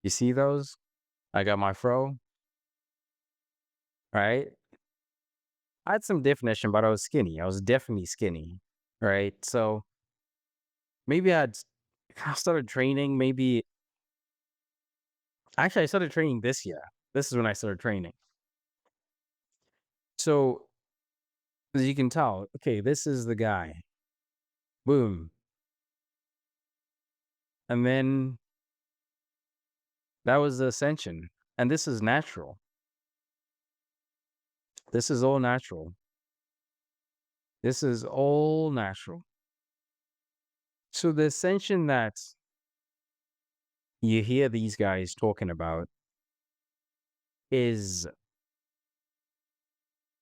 You see those? I got my fro, right? I had some definition, but I was skinny. I was definitely skinny, right? So maybe I started training. Maybe actually I started training this year. This is when I started training. So as you can tell, okay, this is the guy. Boom. And then that was the ascension. And this is natural. This is all natural. This is all natural. So the ascension that you hear these guys talking about is,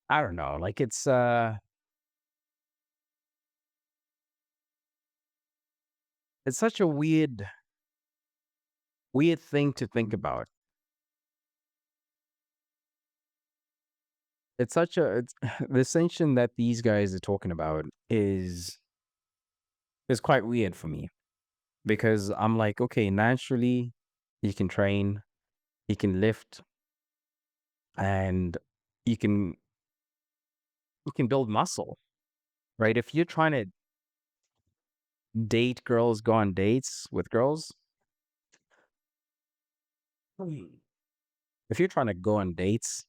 I don't know, like it's such a weird thing to think about. It's such a the ascension that these guys are talking about is quite weird for me because I'm like, okay, naturally you can train, you can lift, and you can build muscle, right? If you're trying to date girls, go on dates with girls, if you're trying to go on dates,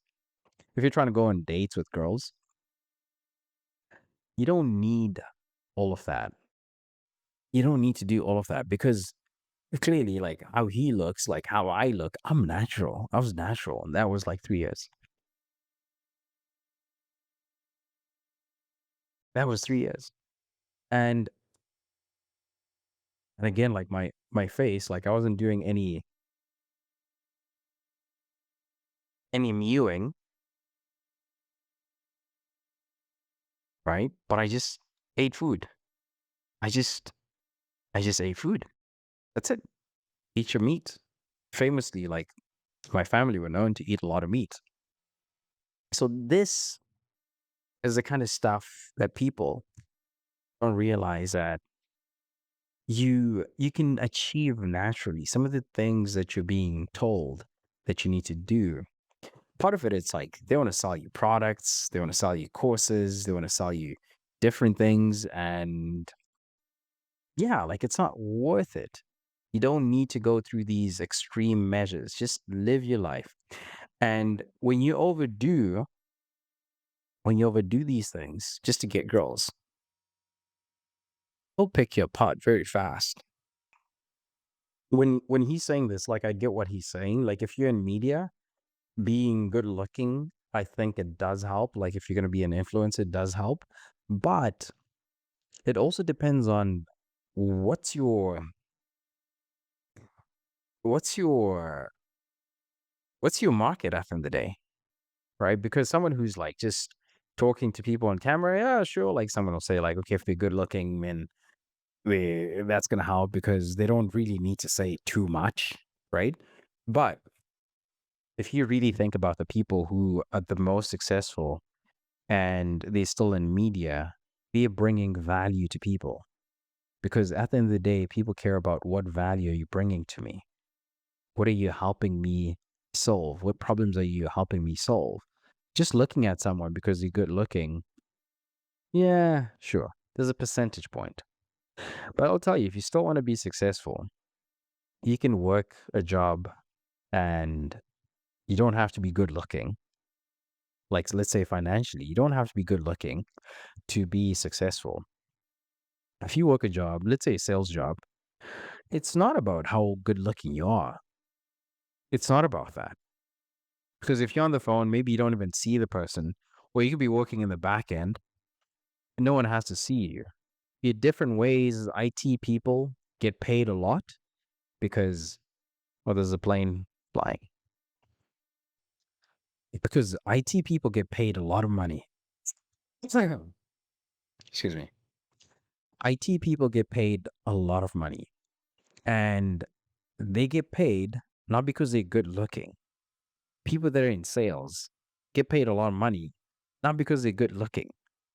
if you're trying to go on dates with girls, you don't need all of that. You don't need to do all of that because clearly, like how he looks, like how I look, I'm natural. I was natural, and that was like 3 years. That was 3 years. And again, like my face, like I wasn't doing any mewing, right? But I just ate food. I just ate food. That's it. Eat your meat. Famously, like my family were known to eat a lot of meat. So this is the kind of stuff that people don't realize that you can achieve naturally. Some of the things that you're being told that you need to do, part of it, it's like they want to sell you products, they want to sell you courses, they want to sell you different things. And yeah, like it's not worth it. You don't need to go through these extreme measures. Just live your life. And when you overdo these things just to get girls, they'll pick you apart very fast. When he's saying this, like I get what he's saying. Like if you're in media, being good looking, I think it does help. Like if you're gonna be an influencer, it does help. But it also depends on what's your what's your what's your market at the end of the day, right? Because someone who's like just talking to people on camera, yeah, sure. Like someone will say, like, okay, if they're good looking, then that's gonna help because they don't really need to say too much, right? But if you really think about the people who are the most successful and they're still in media, they're bringing value to people. Because at the end of the day, people care about what value are you bringing to me? What are you helping me solve? What problems are you helping me solve? Just looking at someone because they're good looking, yeah, sure, there's a percentage point. But I'll tell you, if you still want to be successful, you can work a job and you don't have to be good looking. Like, let's say financially, you don't have to be good looking to be successful. If you work a job, let's say a sales job, it's not about how good looking you are. It's not about that. Because if you're on the phone, maybe you don't even see the person, or you could be working in the back end and no one has to see you. In different ways, IT people get paid a lot because, well, there's a plane flying. Because IT people get paid a lot of money. Excuse me. IT people get paid a lot of money. And they get paid not because they're good looking. People that are in sales get paid a lot of money, not because they're good looking.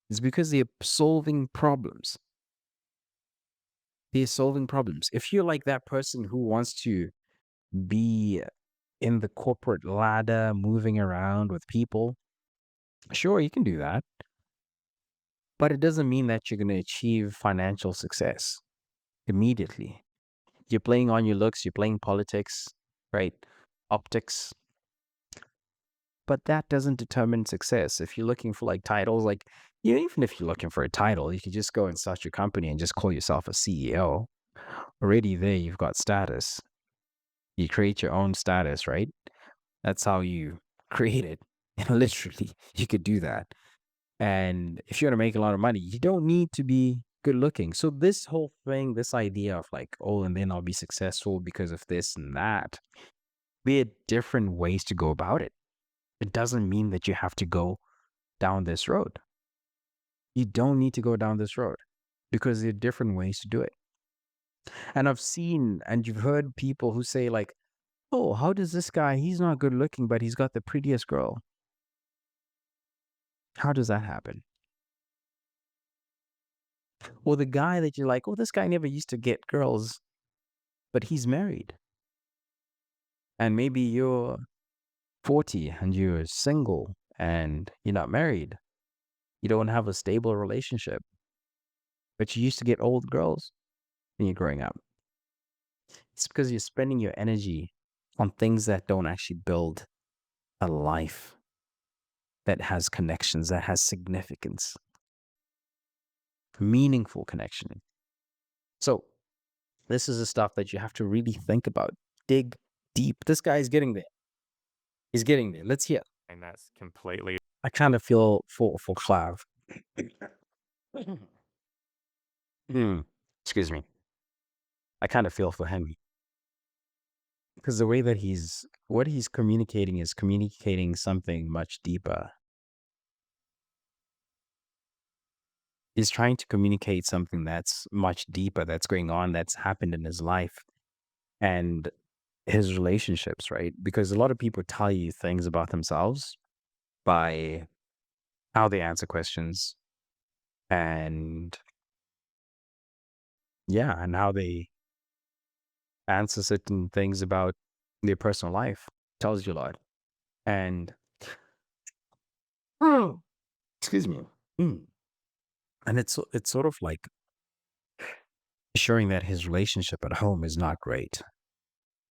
It's because they're solving problems. They're solving problems. If you're like that person who wants to be in the corporate ladder, moving around with people, sure, you can do that. But it doesn't mean that you're going to achieve financial success immediately. You're playing on your looks, you're playing politics, right? Optics. But that doesn't determine success. If you're looking for like titles, like even if you're looking for a title, you could just go and start your company and just call yourself a CEO. Already there, you've got status. You create your own status, right? That's how you create it. Literally, you could do that. And if you want to make a lot of money, you don't need to be good looking. So this whole thing, this idea of like, oh, and then I'll be successful because of this and that, there are different ways to go about it. It doesn't mean that you have to go down this road. You don't need to go down this road because there are different ways to do it. And I've seen and you've heard people who say like, oh, how does this guy, he's not good looking, but he's got the prettiest girl. How does that happen? Or the guy that you're like, oh, this guy never used to get girls, but he's married. And maybe you're 40 and you're single and you're not married. You don't have a stable relationship, but you used to get old girls when you're growing up. It's because you're spending your energy on things that don't actually build a life that has connections, that has significance, meaningful connection. So this is the stuff that you have to really think about. Dig deep. This guy is getting there. He's getting there. Let's hear. And that's completely I kind of feel for Clav. Excuse me. I kind of feel for him because the way that what he's communicating is communicating something much deeper. He's trying to communicate something that's much deeper, that's going on, that's happened in his life and his relationships, right? Because a lot of people tell you things about themselves by how they answer questions and yeah, and how they answer certain things about their personal life tells you a lot. And Excuse me. And it's sort of like showing that his relationship at home is not great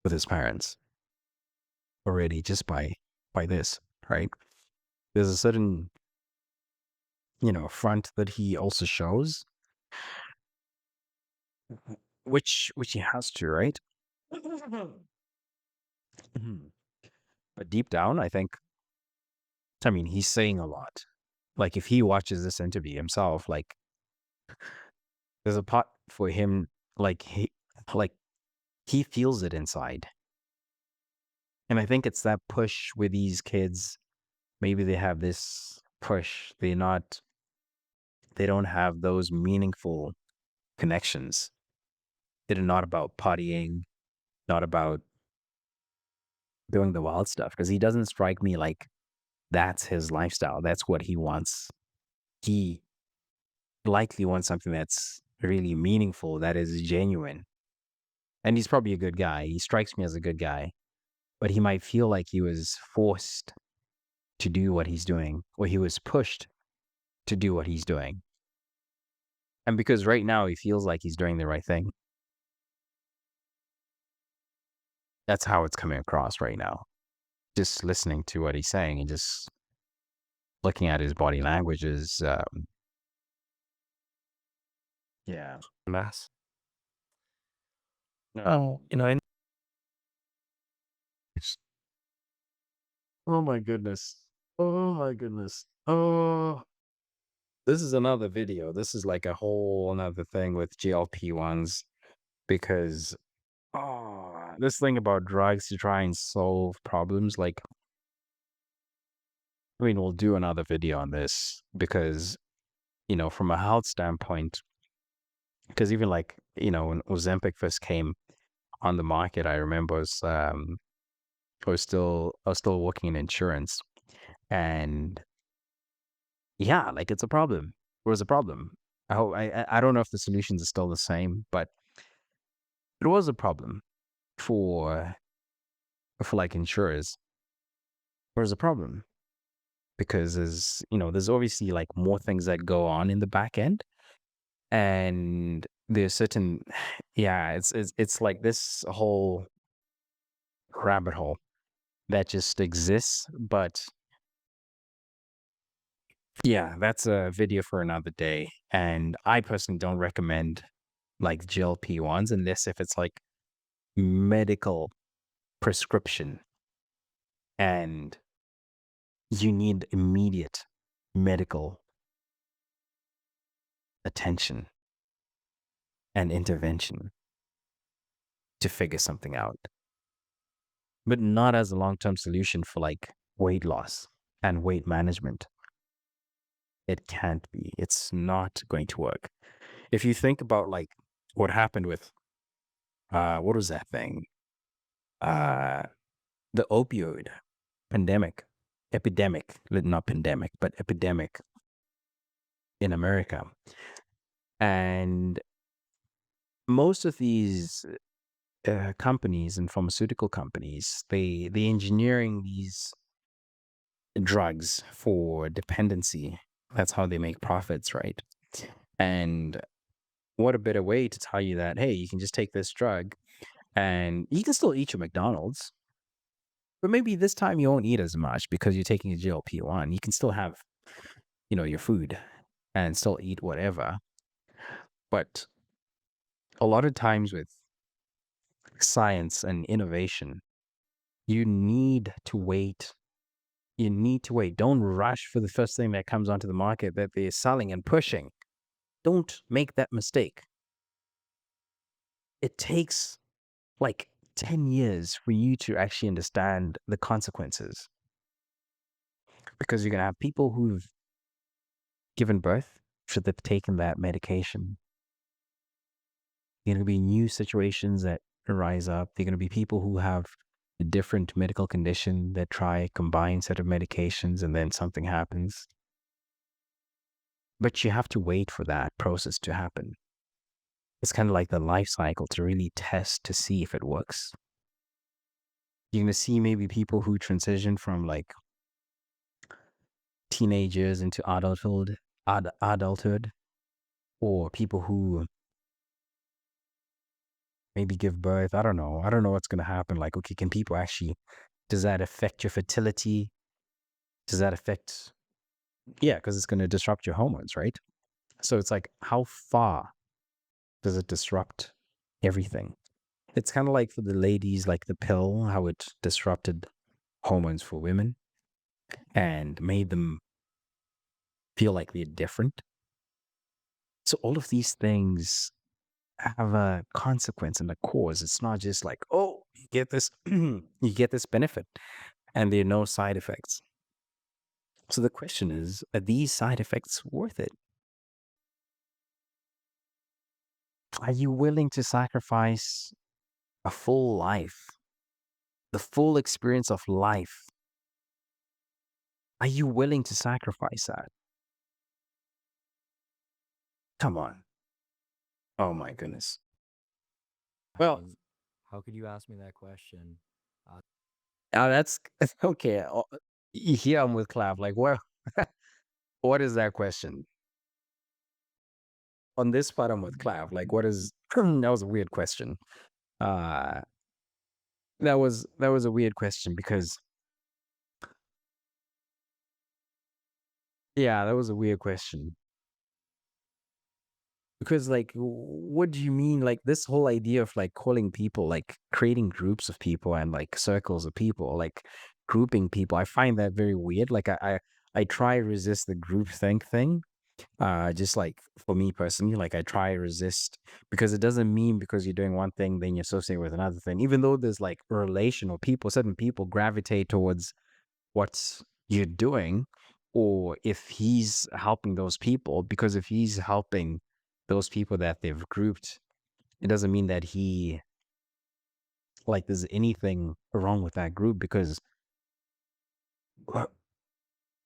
with his parents already, just by this, right? There's a certain, front that he also shows, which he has to, right? Mhm. But deep down, I mean, he's saying a lot. Like if he watches this interview himself, like there's a part for him, like like he feels it inside. And I think it's that push with these kids. Maybe they have this push. They don't have those meaningful connections. They're not about partying, not about doing the wild stuff. Because he doesn't strike me like that's his lifestyle. That's what he wants. He likely wants something that's really meaningful, that is genuine. And he's probably a good guy. He strikes me as a good guy. But he might feel like he was forced to do what he's doing, or he was pushed to do what he's doing. And because right now he feels like he's doing the right thing. That's how it's coming across right now. Just listening to what he's saying and just looking at his body language is, yeah. Mass. No. Oh my goodness. Oh my goodness. Oh, this is another video. This is like a whole another thing with GLP-1s because this thing about drugs to try and solve problems, like, I mean, we'll do another video on this because, from a health standpoint, because even like, when Ozempic first came on the market, I remember I was still working in insurance, and yeah, like it's a problem. It was a problem. I don't know if the solutions are still the same, but it was a problem for like insurers. It was a problem because there's obviously like more things that go on in the back end, and there's certain yeah, it's like this whole rabbit hole that just exists. But yeah, that's a video for another day. And I personally don't recommend like GLP-1s unless if it's like medical prescription and you need immediate medical attention and intervention to figure something out, but not as a long-term solution for like weight loss and weight management. It can't be. It's not going to work. If you think about like what happened with what was that thing? The opioid epidemic, not pandemic, but epidemic in America. And most of these companies and pharmaceutical companies, they engineering these drugs for dependency. That's how they make profits, right? And what a better way to tell you that, hey, you can just take this drug and you can still eat your McDonald's, but maybe this time you won't eat as much because you're taking a GLP-1. You can still have, your food and still eat whatever. But a lot of times with science and innovation, you need to wait. You need to wait. Don't rush for the first thing that comes onto the market that they're selling and pushing. Don't make that mistake. It takes like 10 years for you to actually understand the consequences. Because you're going to have people who've given birth should they've taken that medication. There are going to be new situations that rise up. There are going to be people who have a different medical condition that try a combined set of medications and then something happens. But you have to wait for that process to happen. It's kind of like the life cycle to really test to see if it works. You're going to see maybe people who transition from like teenagers into adulthood, or people who maybe give birth. I don't know. I don't know what's going to happen. Like, okay, can people actually, does that affect your fertility? Does that affect, yeah, because it's going to disrupt your hormones, right? So it's like, how far does it disrupt everything? It's kind of like for the ladies, like the pill, how it disrupted hormones for women and made them feel like they're different. So all of these things have a consequence and a cause. It's not just like, oh, you get this, you get this benefit, and there are no side effects. So the question is, are these side effects worth it? Are you willing to sacrifice a full life, the full experience of life? Are you willing to sacrifice that? Come on. Oh my goodness. Well, How could you ask me that question? that's okay. Here I'm with Clav. Like, what? What is that question? On this part, I'm with Clav. Like, what is? That was a weird question. Uh, that was a weird question because, yeah, that was a weird question. Because, like, what do you mean? Like, this whole idea of like calling people, like creating groups of people and like circles of people, like grouping people, I find that very weird. Like, I try to resist the groupthink thing. Just like for me personally, like I try to resist because it doesn't mean because you're doing one thing, then you associate with another thing. Even though there's like relational people, certain people gravitate towards what you're doing, or if he's helping those people, because if he's helping those people that they've grouped, it doesn't mean that he like there's anything wrong with that group because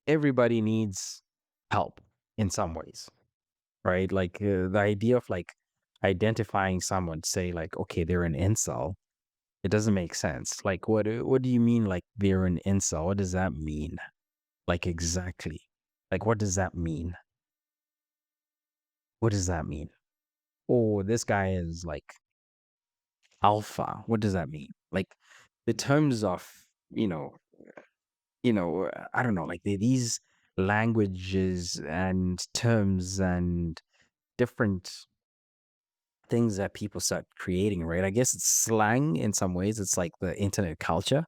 everybody needs help in some ways, right? Like the idea of like identifying someone, say like, okay, they're an incel. It doesn't make sense. Like, what do you mean? Like they're an incel? What does that mean? Like exactly. Like what does that mean? What does that mean? Oh, this guy is like alpha. What does that mean? Like the terms of you know, I don't know. Like these languages and terms and different things that people start creating, right? I guess it's slang in some ways. It's like the internet culture,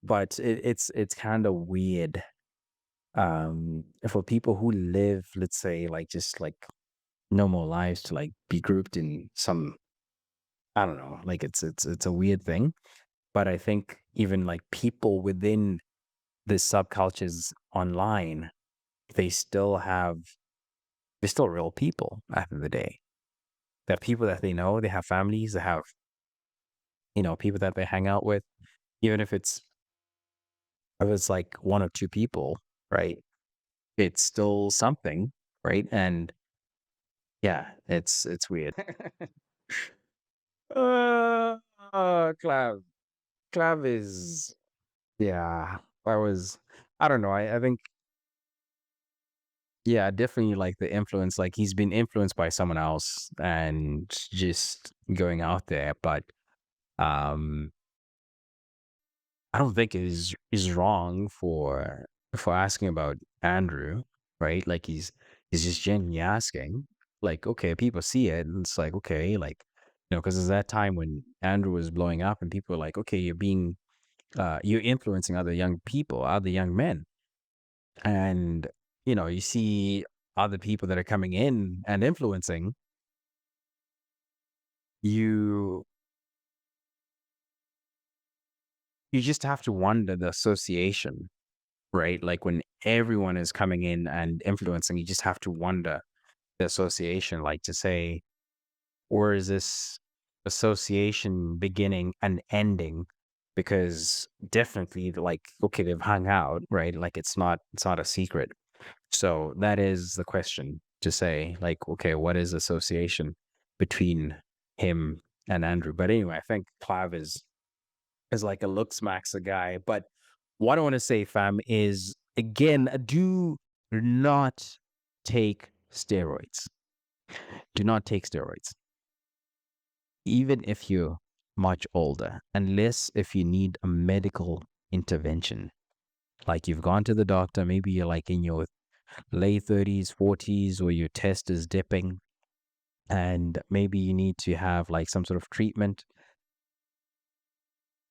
but it's kind of weird for people who live, let's say, like just like normal lives to like be grouped in some, I don't know, like it's a weird thing. But I think even like people within the subcultures online, they still have they're still real people at the end of the day. They're people that they know, they have families, they have people that they hang out with, even if it's like one or two people, right? It's still something, right? And yeah, it's weird. Clav. Clav is yeah. I don't know. I think yeah, definitely like the influence, like he's been influenced by someone else and just going out there, but um I don't think is wrong for asking about Andrew, right? Like he's just genuinely asking. Like, okay, people see it, and it's like, okay, like, because there's that time when Andrew was blowing up, and people were like, okay, you're influencing other young people, other young men, and you see other people that are coming in and influencing you. You just have to wonder the association, right? Like when everyone is coming in and influencing, you just have to wonder the association, like to say, or is this association beginning and ending? Because definitely, like, okay, they've hung out, right? Like it's not a secret. So that is the question to say, like, okay, what is association between him and Andrew? But anyway, I think Clav is like a Looksmaxxing guy. But what I want to say, fam, is again, do Do not take steroids. Do not take steroids. Even if you're much older, unless if you need a medical intervention. Like you've gone to the doctor, maybe you're like in your late 30s, 40s, or your test is dipping, and maybe you need to have like some sort of treatment,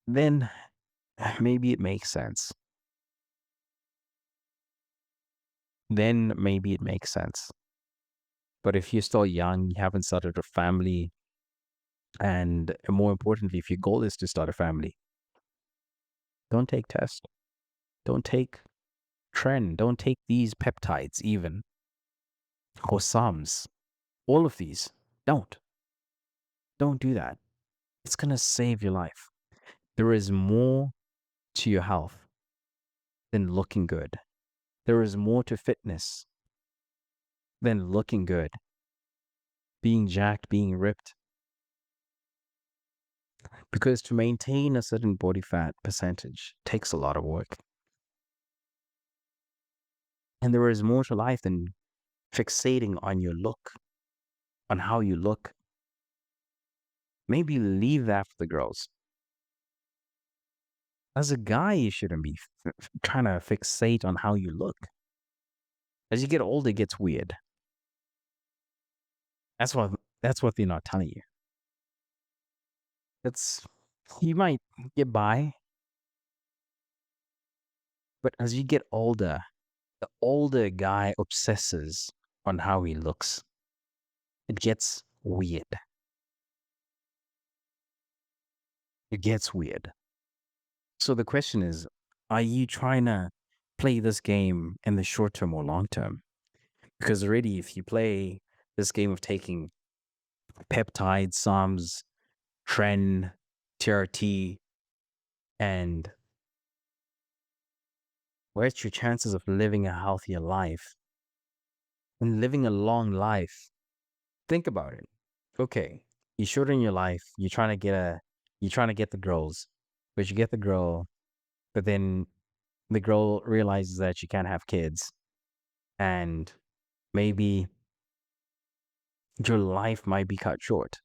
then maybe it makes sense. Then maybe it makes sense. But if you're still young, you haven't started a family, and more importantly, if your goal is to start a family, don't take tests. Don't take tren. Don't take these peptides even, or SARMs. All of these. Don't. Don't do that. It's going to save your life. There is more to your health than looking good. There is more to fitness than looking good, being jacked, being ripped. Because to maintain a certain body fat percentage takes a lot of work. And there is more to life than fixating on your look, on how you look. Maybe leave that for the girls. As a guy, you shouldn't be trying to fixate on how you look. As you get older, it gets weird. That's what they're not telling you. You might get by, but as you get older, the older guy obsesses on how he looks. It gets weird. It gets weird. So the question is, are you trying to play this game in the short term or long term? Because already, if you play this game of taking peptides, SARMs, tren, TRT, and where's your chances of living a healthier life and living a long life? Think about it. Okay, you're shortening your life. You're trying to get the girls, but you get the girl, but then the girl realizes that she can't have kids, and maybe your life might be cut short.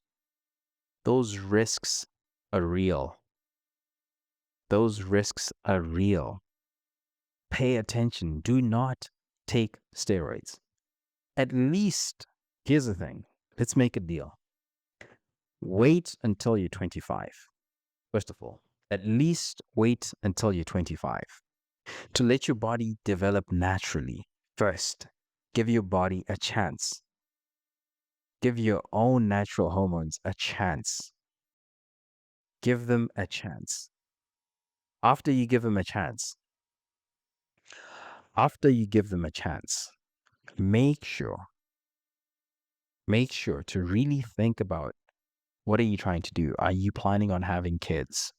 Those risks are real. Those risks are real. Pay attention. Do not take steroids. At least, here's the thing. Let's make a deal. Wait until you're 25. First of all, at least wait until you're 25 to let your body develop naturally. First, give your body a chance. Give your own natural hormones a chance. Give them a chance. After you give them a chance, make sure to really think about, what are you trying to do? Are you planning on having kids?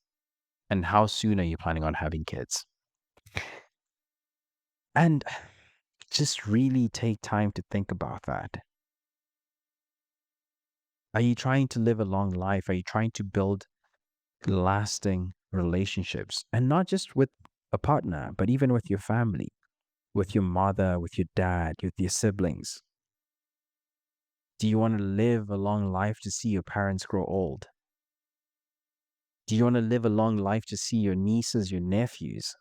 And how soon are you planning on having kids? And just really take time to think about that. Are you trying to live a long life? Are you trying to build lasting relationships? And not just with a partner, but even with your family, with your mother, with your dad, with your siblings. Do you want to live a long life to see your parents grow old? Do you want to live a long life to see your nieces, your nephews?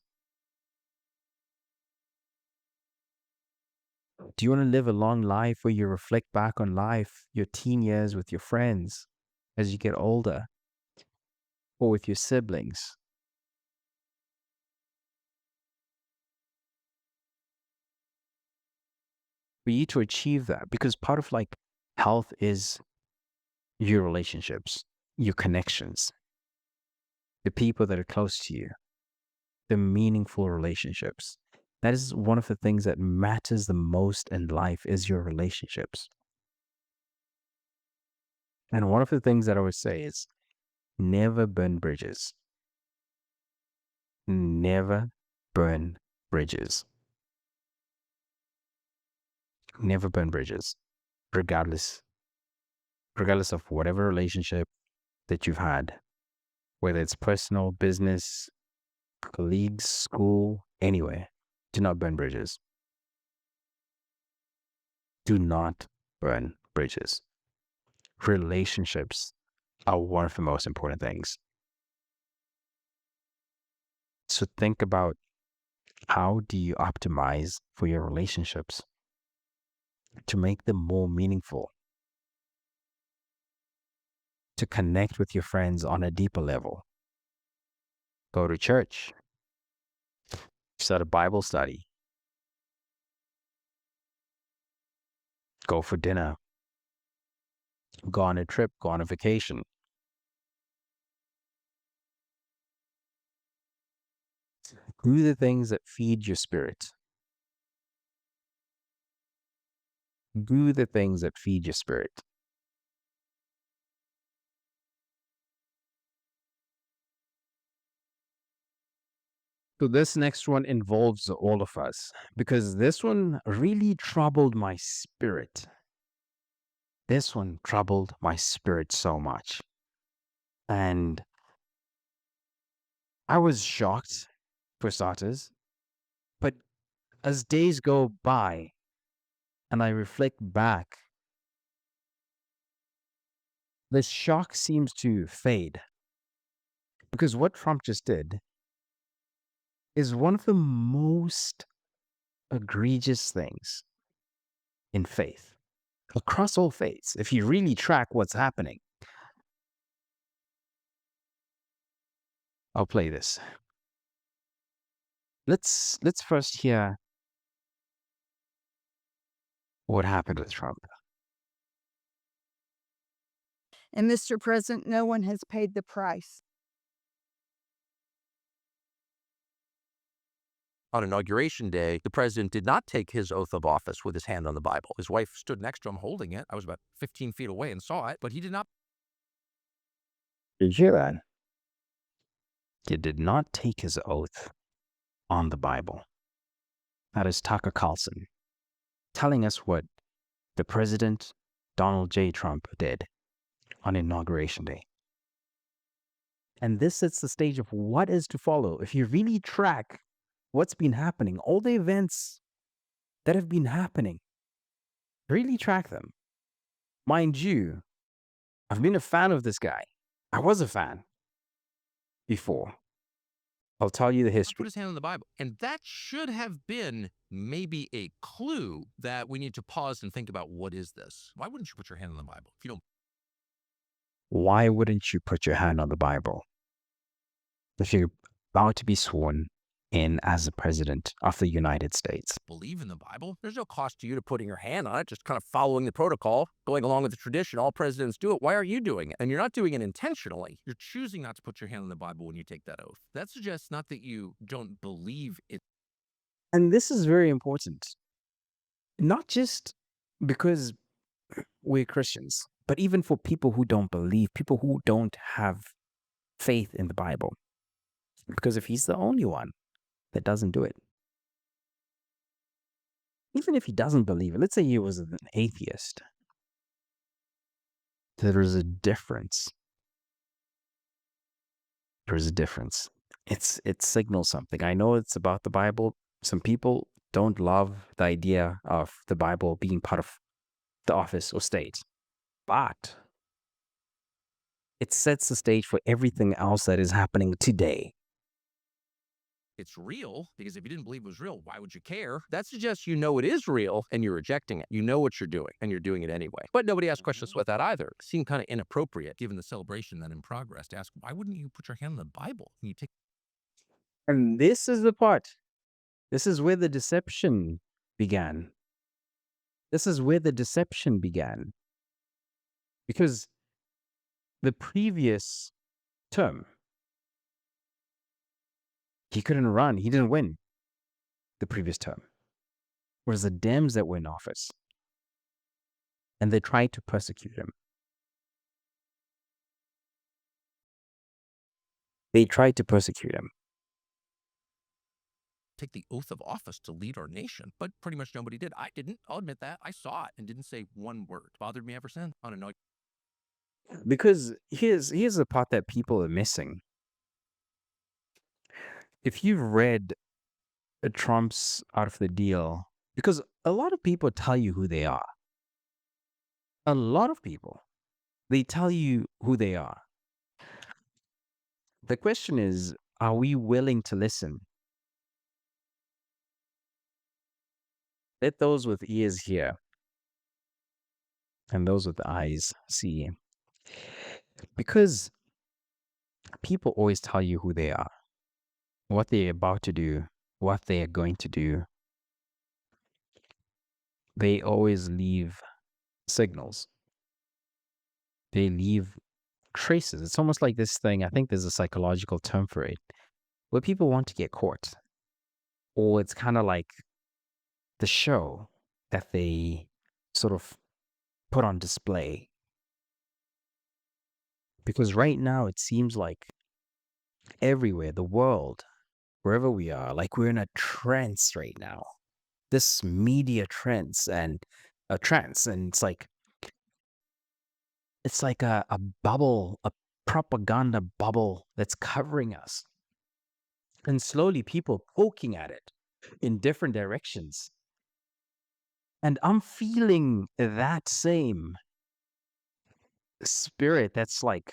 Do you want to live a long life where you reflect back on life, your teen years with your friends as you get older, or with your siblings? For you to achieve that, because part of like health is your relationships, your connections, the people that are close to you, the meaningful relationships. That is one of the things that matters the most in life, is your relationships. And one of the things that I would say is never burn bridges. Never burn bridges. Never burn bridges, regardless of whatever relationship that you've had, whether it's personal, business, colleagues, school, anywhere. Do not burn bridges. Do not burn bridges. Relationships are one of the most important things. So think about, how do you optimize for your relationships to make them more meaningful, to connect with your friends on a deeper level? Go to church, start a Bible study, go for dinner, go on a trip, go on a vacation. Do the things that feed your spirit. Do the things that feed your spirit. So this next one involves all of us, because this one really troubled my spirit. This one troubled my spirit so much. And I was shocked, for starters. But as days go by and I reflect back, the shock seems to fade. Because what Trump just did is one of the most egregious things in faith, across all faiths, if you really track what's happening. I'll play this. Let's first hear what happened with Trump. And Mr. President, no one has paid the price. On Inauguration Day, the president did not take his oath of office with his hand on the Bible. His wife stood next to him holding it. I was about 15 feet away and saw it, but he did not. Did you hear that? He did not take his oath on the Bible. That is Tucker Carlson telling us what the President Donald J. Trump did on Inauguration Day. And this sets the stage of what is to follow. If you really track what's been happening, all the events that have been happening, really track them. Mind you, I've been a fan of this guy. I was a fan before. I'll tell you the Put history. his hand on the Bible. And that should have been maybe a clue that we need to pause and think about, what is this? Why wouldn't you put your hand on the Bible if you don't Why wouldn't you put your hand on the Bible if you're about to be sworn in as the President of the United States? believe in the Bible? There's no cost to you to putting your hand on it, just kind of following the protocol, going along with the tradition. All presidents do it. Why are you doing it? And you're not doing it intentionally. You're choosing not to put your hand on the Bible when you take that oath. That suggests not that you don't believe it. And this is very important, not just because we're Christians, but even for people who don't believe, people who don't have faith in the Bible. Because if he's the only one that doesn't do it, even if he doesn't believe it, let's say he was an atheist, there is a difference. There is a difference. It signals something. I know it's about the Bible. Some people don't love the idea of the Bible being part of the office or state, but it sets the stage for everything else that is happening today. It's real, because if you didn't believe it was real, why would you care? That suggests you know it is real and you're rejecting it. You know what you're doing and you're doing it anyway. But nobody asked questions with that either. It seemed kind of inappropriate, given the celebration then in progress, to ask, why wouldn't you put your hand on the Bible when you take? And this is the part. This is where the deception began. This is where the deception began. Because the previous term, he couldn't run. He didn't win the previous term. Whereas the Dems that were in office, and they tried to persecute him. They tried to persecute him. Take the oath of office to lead our nation, but pretty much nobody did. I didn't. I'll admit that. I saw it and didn't say one word. Bothered me ever since. I don't know. Because here's the part that people are missing. If you've read Trump's Out of the Deal Because a lot of people tell you who they are. A lot of people, they tell you who they are. The question is, are we willing to listen? Let those with ears hear and those with eyes see. Because people always tell you who they are, what they're about to do, what they are going to do. They always leave signals. They leave traces. It's almost like this thing. I think there's a psychological term for it, where people want to get caught, or it's kind of like the show that they sort of put on display. Because right now it seems like everywhere, the world, wherever we are, like we're in a trance right now. This media trance and a trance, and it's like a bubble, a propaganda bubble that's covering us. And slowly people poking at it in different directions. And I'm feeling that same spirit that's like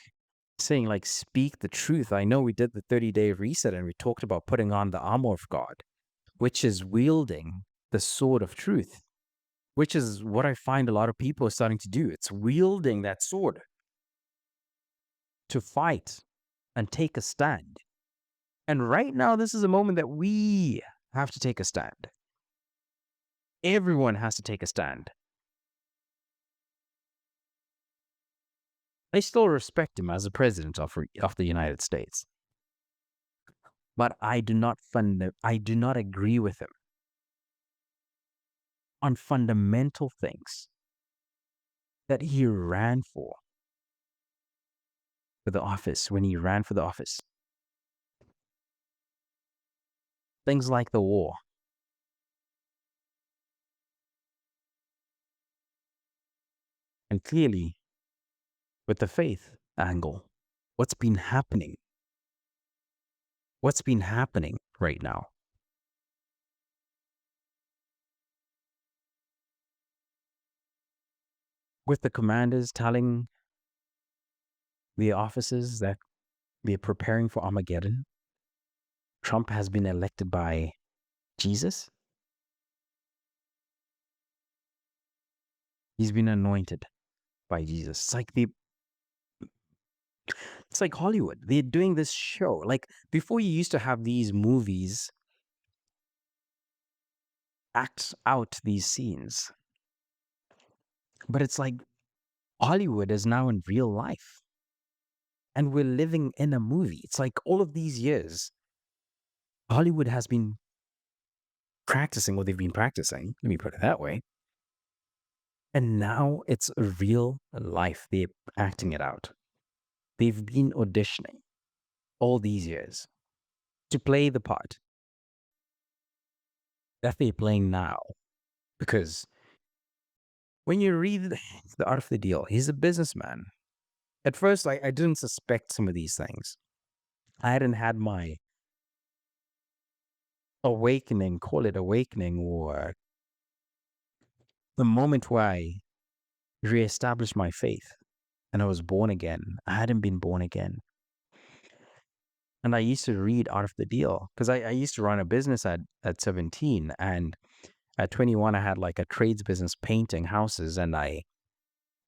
saying, like, speak the truth. I know we did the 30-day reset and we talked about putting on the armor of God, which is wielding the sword of truth, which is what I find a lot of people are starting to do. It's wielding that sword to fight and take a stand. And right now, this is a moment that we have to take a stand. Everyone has to take a stand. I still respect him as a president of the United States, but I do not agree with him on fundamental things that he ran for the office, when he ran for the office. Things like the war. And clearly, with the faith angle, what's been happening? What's been happening right now? With the commanders telling the officers that they're preparing for Armageddon. Trump has been elected by Jesus. He's been anointed by Jesus. It's like Hollywood. They're doing this show. Like before, you used to have these movies act out these scenes. But it's like Hollywood is now in real life. And we're living in a movie. It's like all of these years, Hollywood has been practicing what they've been practicing. Let me put it that way. And now it's a real life. They're acting it out. They've been auditioning all these years to play the part that they're playing now. Because when you read The Art of the Deal, he's a businessman. At first, I didn't suspect some of these things. I hadn't had my awakening, call it awakening, or the moment where I reestablished my faith and I was born again. I hadn't been born again. And I used to read Art of the Deal because I used to run a business at 17. And at 21, I had like a trades business painting houses. And I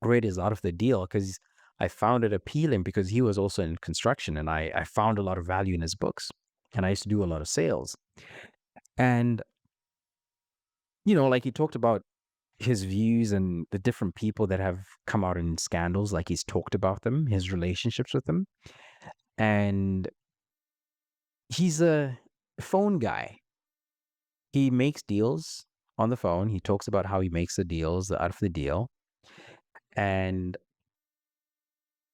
read his Art of the Deal because I found it appealing because he was also in construction. And I found a lot of value in his books. And I used to do a lot of sales. And, you know, like he talked about his views and the different people that have come out in scandals, like he's talked about them, his relationships with them. And he's a phone guy. He makes deals on the phone. He talks about how he makes the deals out of the deal. And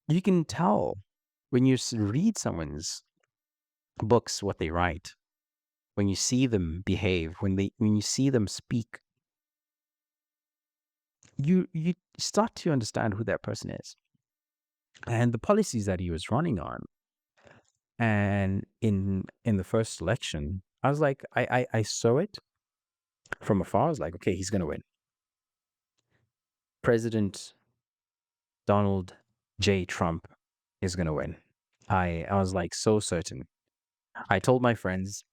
you can tell when you read someone's books what they write, when you see them behave, when you see them speak, you start to understand who that person is and the policies that he was running on. And in the first election, I was like, I saw it. From afar, I was like, okay, he's going to win. President Donald J. Trump is going to win. I was like so certain. I told my friends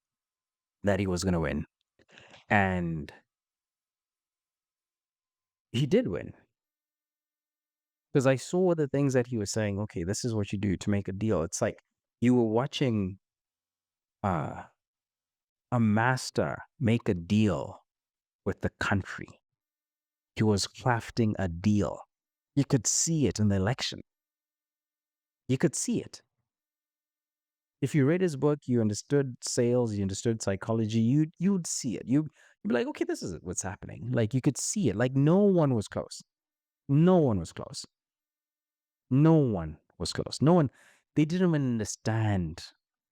that he was going to win. And he did win. Because I saw the things that he was saying, okay, this is what you do to make a deal. It's like you were watching a master make a deal with the country. He was crafting a deal. You could see it in the election. You could see it. If you read his book, you understood sales, you understood psychology, you'd see it. You'd be like, okay, this is what's happening. Like you could see it. Like no one was close. No one was close. No one was close. No one, they didn't even understand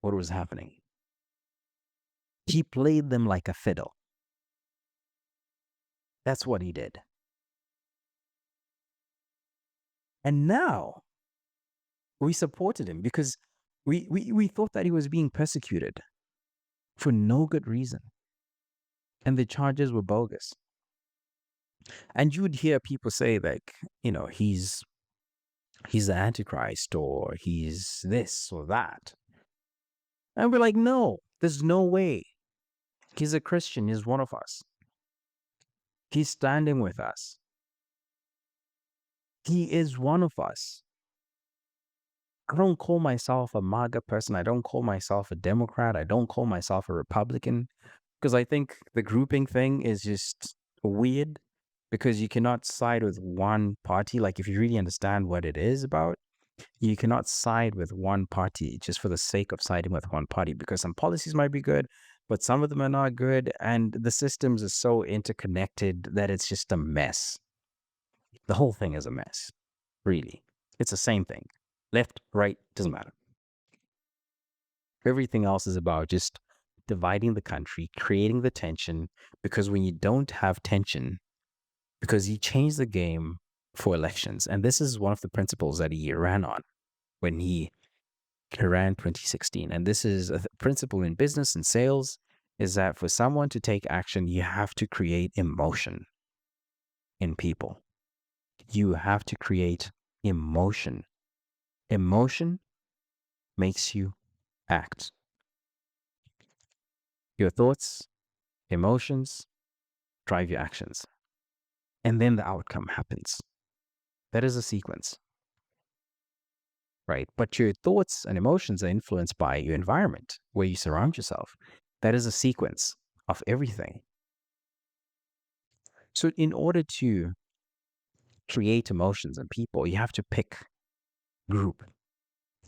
what was happening. He played them like a fiddle. That's what he did. And now we supported him because we thought that he was being persecuted for no good reason. And the charges were bogus. And you would hear people say, like, he's the Antichrist or he's this or that. And we're like, no, there's no way. He's a Christian. He's one of us. He's standing with us. He is one of us. I don't call myself a MAGA person. I don't call myself a Democrat. I don't call myself a Republican because I think the grouping thing is just weird because you cannot side with one party. Like if you really understand what it is about, you cannot side with one party just for the sake of siding with one party because some policies might be good, but some of them are not good. And the systems are so interconnected that it's just a mess. The whole thing is a mess, really. It's the same thing. Left, right, doesn't matter. Everything else is about just dividing the country, creating the tension, because when you don't have tension, because he changed the game for elections, and this is one of the principles that he ran on when he ran 2016, and this is a principle in business and sales, is that for someone to take action, you have to create emotion in people. You have to create emotion. Emotion makes you act. Your thoughts, emotions drive your actions. And then the outcome happens. That is a sequence, right? But your thoughts and emotions are influenced by your environment, where you surround yourself. That is a sequence of everything. So in order to create emotions in people, you have to pick group.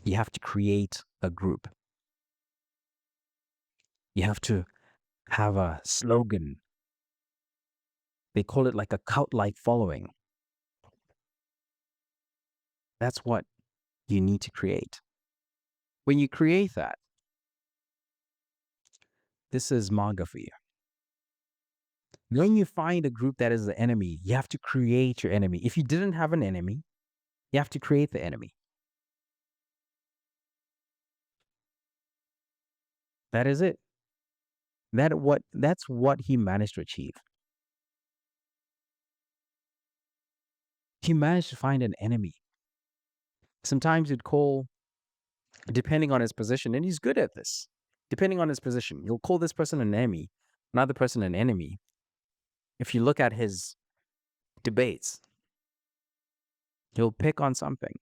You have to create a group. You have to have a slogan. They call it like a cult-like following. That's what you need to create. When you create that, this is MAGA for you. When you find a group that is the enemy, you have to create your enemy. If you didn't have an enemy, you have to create the enemy. That is it. That's what he managed to achieve. He managed to find an enemy. Sometimes you'd call, depending on his position, and he's good at this. Depending on his position, you'll call this person an enemy, another person an enemy. If you look at his debates, he'll pick on something.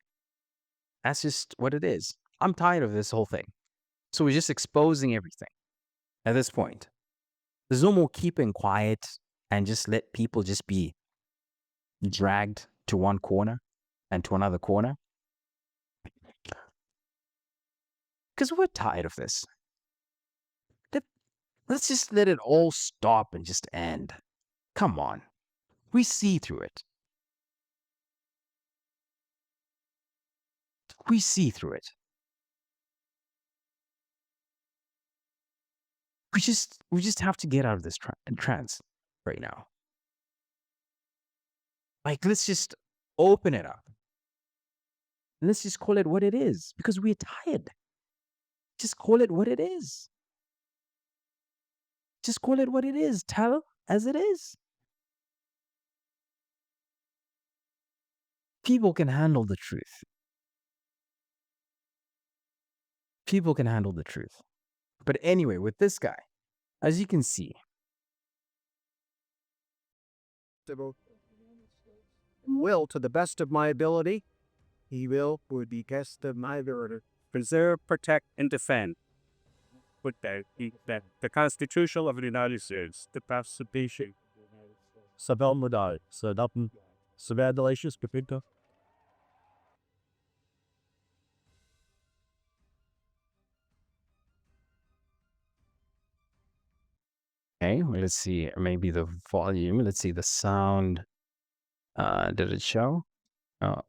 That's just what it is. I'm tired of this whole thing. So we're just exposing everything at this point. There's no more keeping quiet and just let people just be dragged to one corner and to another corner. Because we're tired of this. Let's just let it all stop and just end. Come on. We see through it. We see through it. We just have to get out of this trance right now. Like, let's just open it up. And let's just call it what it is, because we're tired. Just call it what it is. Just call it what it is. Tell as it is. People can handle the truth. People can handle the truth. But anyway, with this guy, as you can see, Will, to the best of my ability, he will, with the best of my ability, preserve, protect, and defend. With the Constitution of the United States, the Constitution. Sabel Madai, Sadapin, Sabadalacious, Kapita. okay, well, let's see, maybe the volume, let's see the sound. Did it show? Oh,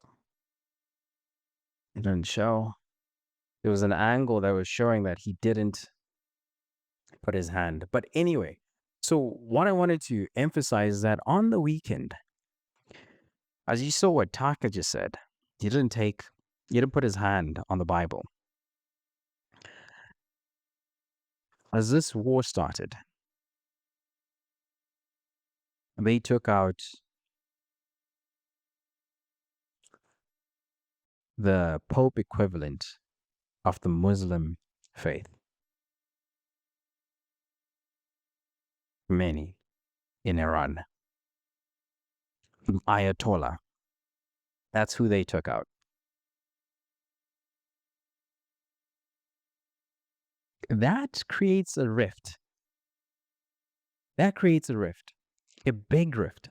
it didn't show. There was an angle that was showing that he didn't put his hand. But anyway, so what I wanted to emphasize is that on the weekend, as you saw what Taka just said, he didn't put his hand on the Bible. As this war started, they took out the Pope equivalent of the Muslim faith. Many in Iran. Ayatollah. That's who they took out. That creates a rift. That creates a rift. A big rift.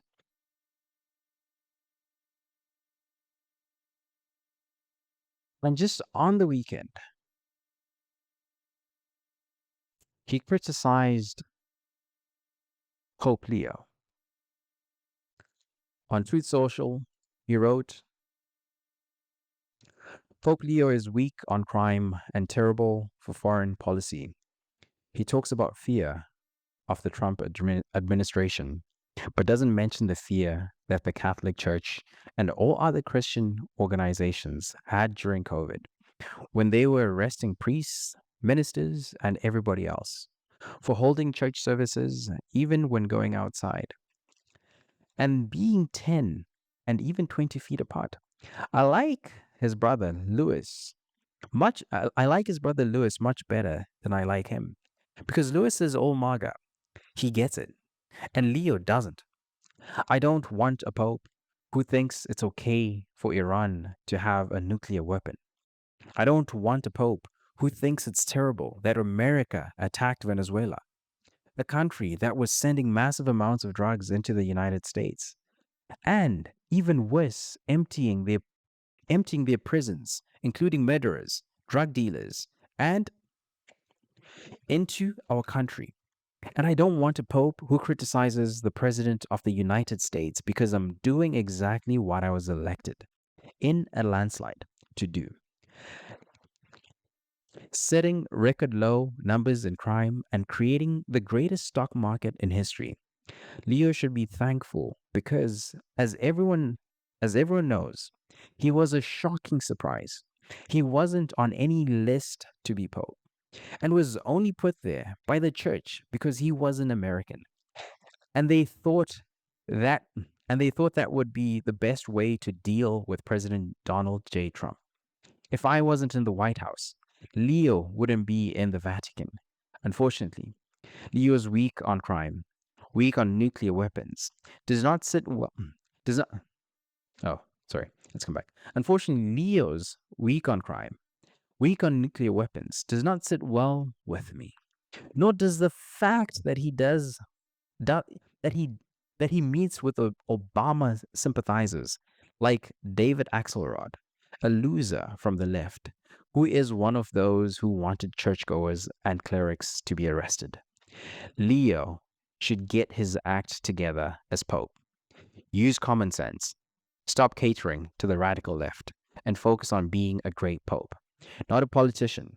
And just on the weekend, he criticized Pope Leo. On Truth Social, he wrote, Pope Leo is weak on crime and terrible for foreign policy. He talks about fear of the Trump administration, but doesn't mention the fear that the Catholic Church and all other Christian organizations had during COVID, when they were arresting priests, ministers, and everybody else for holding church services even when going outside and being 10 and even 20 feet apart. I like his brother Lewis I like his brother Lewis much better than I like him, because Lewis is all MAGA. He gets it, and Leo doesn't. I don't want a pope who thinks it's okay for Iran to have a nuclear weapon. I don't want a pope who thinks it's terrible that America attacked Venezuela, a country that was sending massive amounts of drugs into the United States, and even worse, emptying their prisons, including murderers, drug dealers, and into our country. And I don't want a pope who criticizes the president of the United States because I'm doing exactly what I was elected in a landslide to do. Setting record low numbers in crime and creating the greatest stock market in history. Leo should be thankful because, as everyone knows, he was a shocking surprise. He wasn't on any list to be pope and was only put there by the church because he was an American. And they thought that would be the best way to deal with President Donald J. Trump. If I wasn't in the White House, Leo wouldn't be in the Vatican. Unfortunately, Leo is weak on crime, weak on nuclear weapons, does not sit well. Let's come back. Unfortunately, Leo's weak on crime, weak on nuclear weapons, does not sit well with me. Nor does the fact that he meets with Obama sympathizers like David Axelrod, a loser from the left, who is one of those who wanted churchgoers and clerics to be arrested. Leo should get his act together as Pope. Use common sense. Stop catering to the radical left and focus on being a great Pope, not a politician.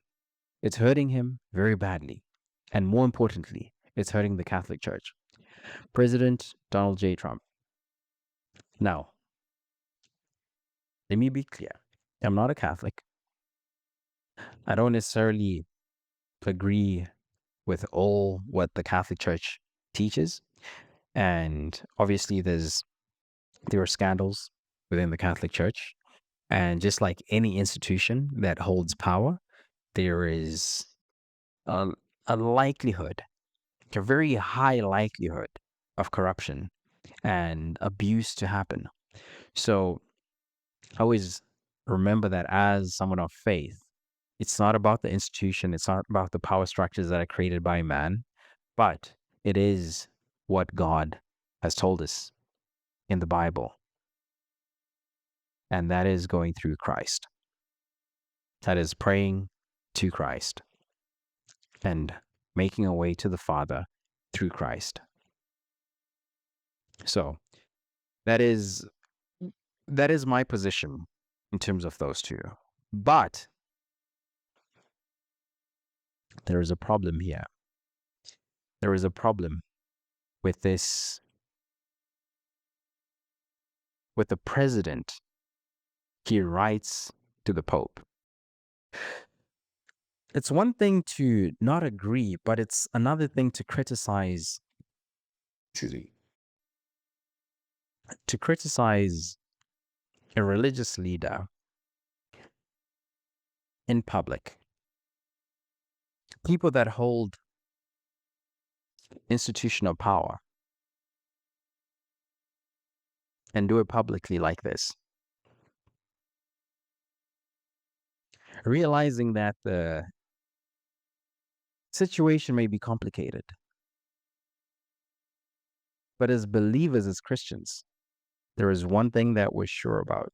It's hurting him very badly. And more importantly, it's hurting the Catholic Church. President Donald J. Trump. Now, let me be clear. I'm not a Catholic. I don't necessarily agree with all what the Catholic Church teaches. And obviously there are scandals within the Catholic Church. And just like any institution that holds power, there is a, a likelihood, a very high likelihood of corruption and abuse to happen. So I always remember that as someone of faith, it's not about the institution, it's not about the power structures that are created by man, but it is what God has told us in the Bible. And that is going through Christ. That is praying to Christ and making a way to the Father through Christ. So that is my position in terms of those two. But there is a problem here. There is a problem with this, with the president. He writes to the Pope. It's one thing to not agree, but it's another thing to criticize. To criticize a religious leader in public. People that hold institutional power and do it publicly like this. Realizing that the situation may be complicated. But as believers, as Christians, there is one thing that we're sure about.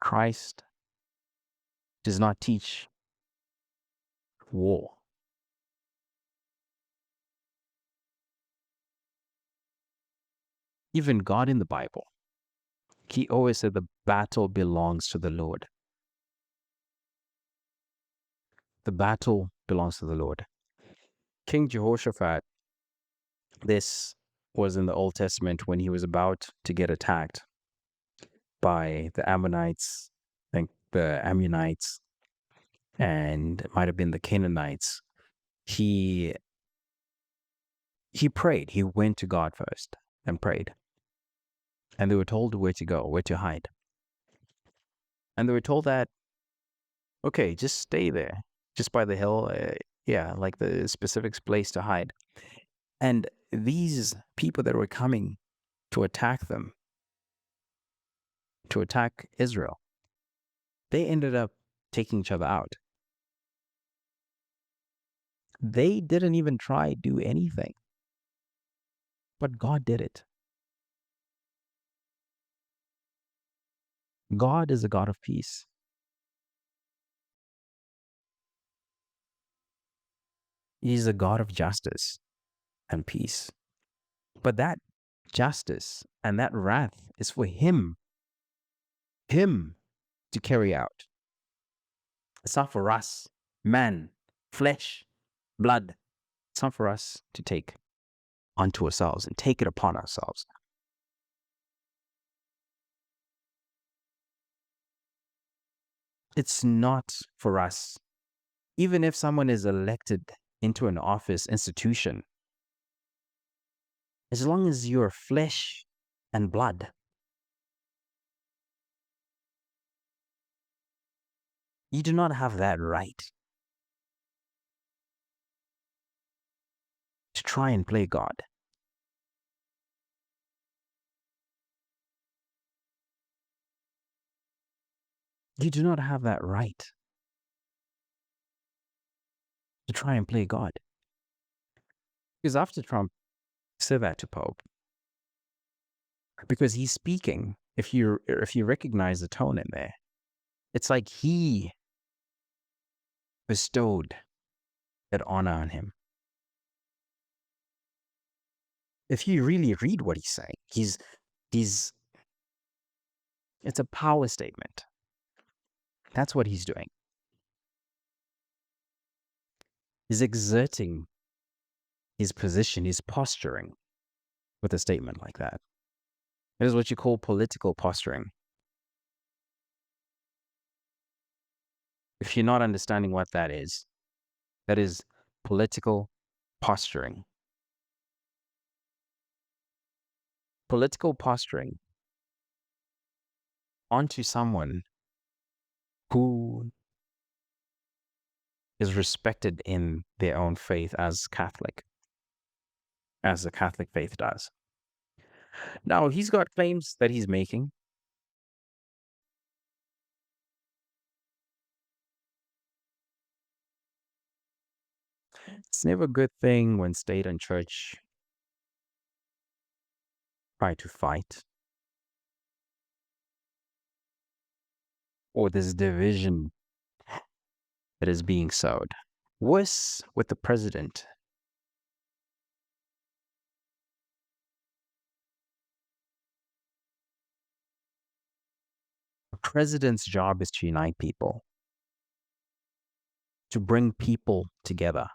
Christ does not teach war. Even God in the Bible, he always said the battle belongs to the Lord. The battle belongs to the Lord. King Jehoshaphat, this was in the Old Testament when he was about to get attacked by the Ammonites, I think the Ammonites, and it might have been the Canaanites. He prayed. He went to God first and prayed. And they were told where to go, where to hide. And they were told that, okay, just stay there, just by the hill, like the specific place to hide. And these people that were coming to attack them, to attack Israel, they ended up taking each other out. They didn't even try to do anything. But God did it. God is a God of peace. He's a God of justice and peace. But that justice and that wrath is for him to carry out. It's not for us, man, flesh, blood. It's not for us to take onto ourselves and take it upon ourselves. It's not for us. Even if someone is elected into an office institution, as long as you're flesh and blood, you do not have that right to try and play God. You do not have that right to try and play God. Because after Trump said that to Pope, because he's speaking, if you recognize the tone in there, it's like he bestowed that honor on him. If you really read what he's saying, it's a power statement. That's what he's doing. He's exerting his position, his posturing with a statement like that. It is what you call political posturing. If you're not understanding what that is political posturing. Political posturing onto someone who is respected in their own faith as Catholic, as the Catholic faith does. Now, he's got claims that he's making. It's never a good thing when state and church try to fight, or this division that is being sowed. Worse with the president. The president's job is to unite people, to bring people together.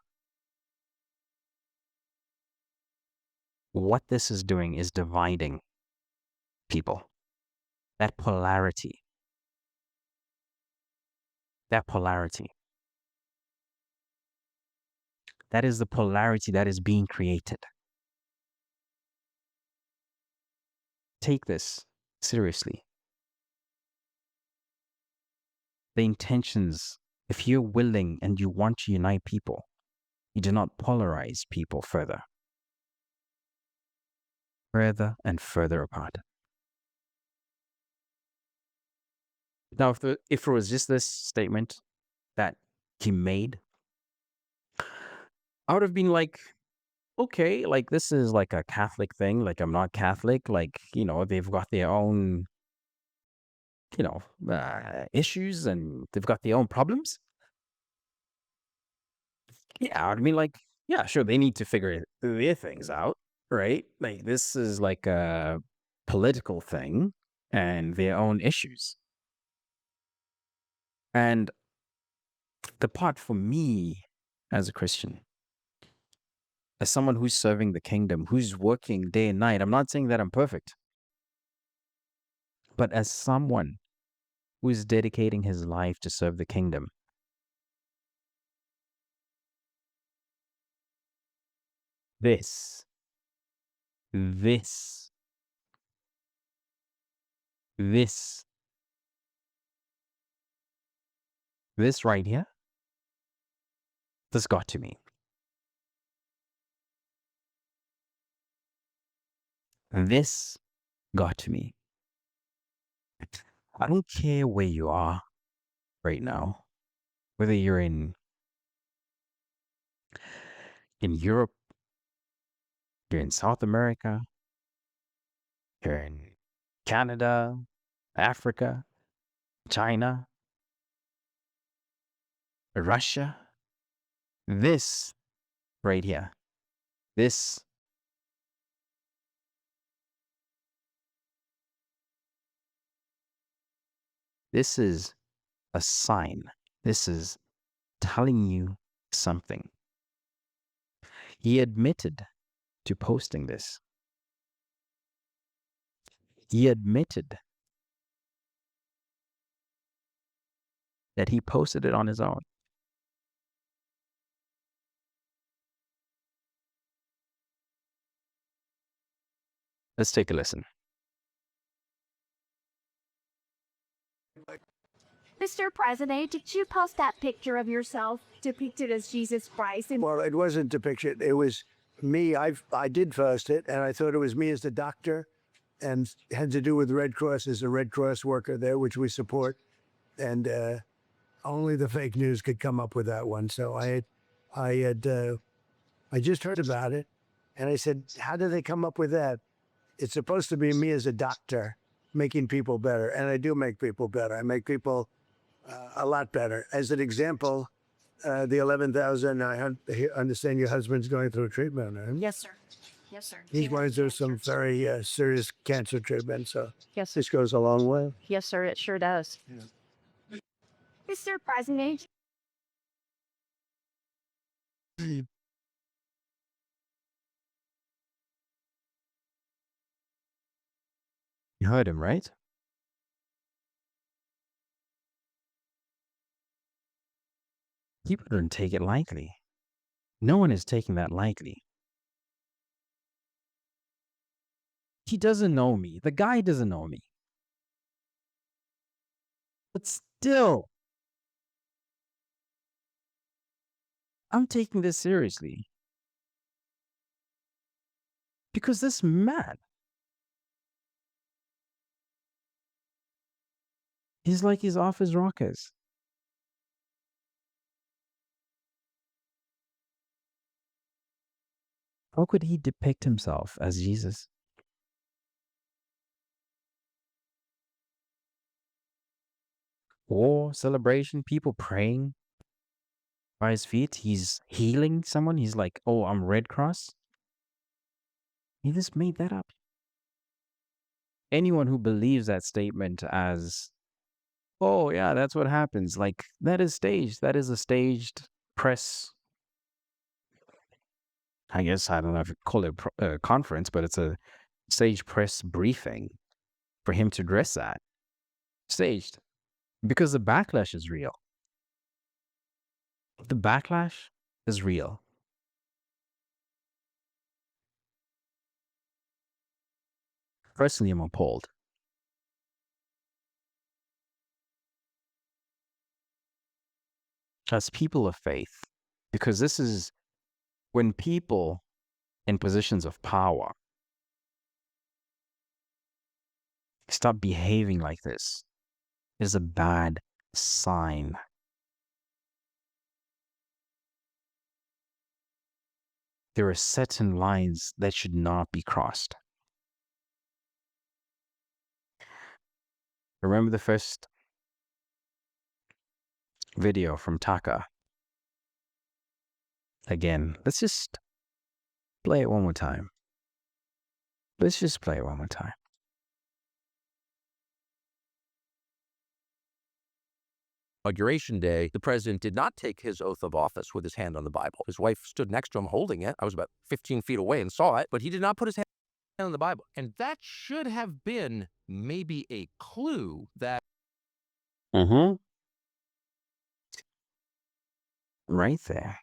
What this is doing is dividing people. That polarity. That is the polarity that is being created. Take this seriously. The intentions, if you're willing and you want to unite people, you do not polarize people further and further apart. Now, if it was just this statement that he made, I would have been like, okay, like this is like a Catholic thing. Like I'm not Catholic. Like, they've got their own, issues and they've got their own problems. Yeah, I mean, like, yeah, sure, they need to figure their things out, right? Like this is like a political thing and their own issues. And the part for me as a Christian, as someone who's serving the kingdom, who's working day and night, I'm not saying that I'm perfect, but as someone who's dedicating his life to serve the kingdom, this right here, this got to me. This got to me. I don't care where you are right now, whether you're in Europe, you're in South America, you're in Canada, Africa, China, Russia. This right here, this is a sign. This is telling you something. He admitted to posting this. He admitted that he posted it on his own. Let's take a listen. Mr. President, did you post that picture of yourself depicted as Jesus Christ? Well, it wasn't depicted. It was me. I did post it, and I thought it was me as the doctor, and had to do with Red Cross as a Red Cross worker there, which we support. And only the fake news could come up with that one. So I just heard about it, and I said, how did they come up with that? It's supposed to be me as a doctor making people better, and I do make people better. I make people a lot better. As an example, the 11,000, I understand your husband's going through treatment. Right? Yes, sir. Yes, sir. He's going through some very serious cancer treatment, so Yes, this goes a long way. yes, sir. It sure does. Yeah. Mr. President, You heard him, right? People don't take it lightly. No one is taking that lightly. He doesn't know me. The guy doesn't know me. But still, I'm taking this seriously. Because this man, he's like he's off his rockers. How could he depict himself as Jesus? War, celebration, people praying by his feet. He's healing someone. He's like, oh, I'm Red Cross. He just made that up. Anyone who believes that statement as, oh, yeah, that's what happens, like, that is staged. That is a staged press. I guess, I don't know if you call it a conference, but it's a staged press briefing for him to dress that. Staged. Because the backlash is real. The backlash is real. Personally, I'm appalled. As people of faith, because this is when people in positions of power stop behaving like this, is a bad sign. There are certain lines that should not be crossed. Remember the first video from Taka? Again, let's just play it one more time. Let's just play it one more time. Inauguration day, the president did not take his oath of office with his hand on the Bible. His wife stood next to him holding it. I was about 15 feet away and saw it, but he did not put his hand on the Bible. And that should have been maybe a clue that Right there.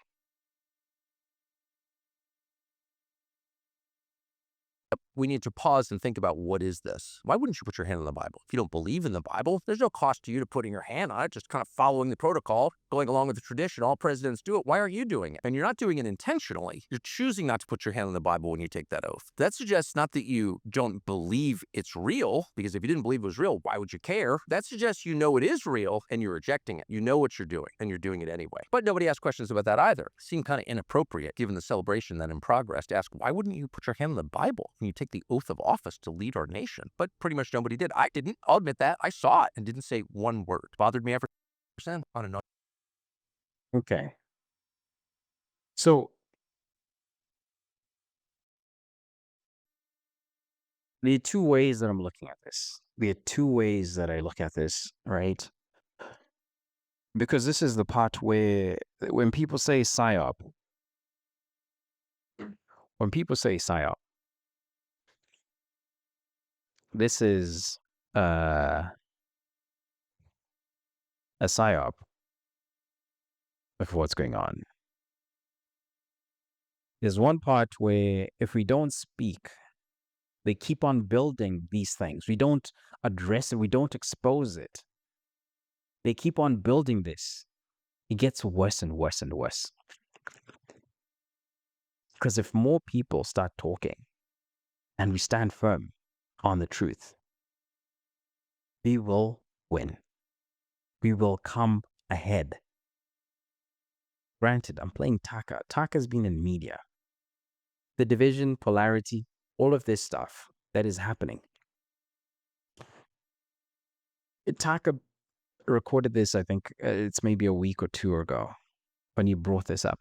we need to pause and think about, what is this? Why wouldn't you put your hand on the Bible? If you don't believe in the Bible, there's no cost to you to putting your hand on it, just kind of following the protocol, going along with the tradition. All presidents do it. Why aren't you doing it? And you're not doing it intentionally. You're choosing not to put your hand on the Bible when you take that oath. That suggests not that you don't believe it's real, because if you didn't believe it was real, why would you care? That suggests you know it is real and you're rejecting it. You know what you're doing and you're doing it anyway. But nobody asked questions about that either. It seemed kind of inappropriate, given the celebration that in progress, to ask, why wouldn't you put your hand on the Bible when you take the oath of office to lead our nation? But pretty much nobody did. I didn't. I'll admit that. I saw it and didn't say one word. It bothered me ever since on another. Okay. So there are two ways that I'm looking at this. There are two ways that I look at this, right? Because this is the part where when people say psyop, this is a psyop of what's going on. There's one part where if we don't speak, they keep on building these things. We don't address it. We don't expose it. They keep on building this. It gets worse and worse and worse. Because if more people start talking and we stand firm on the truth, we will win. We will come ahead. Granted, I'm playing Taka. Taka's been in media. The division, polarity, all of this stuff that is happening. Taka recorded this, I think it's maybe a week or two ago when you brought this up.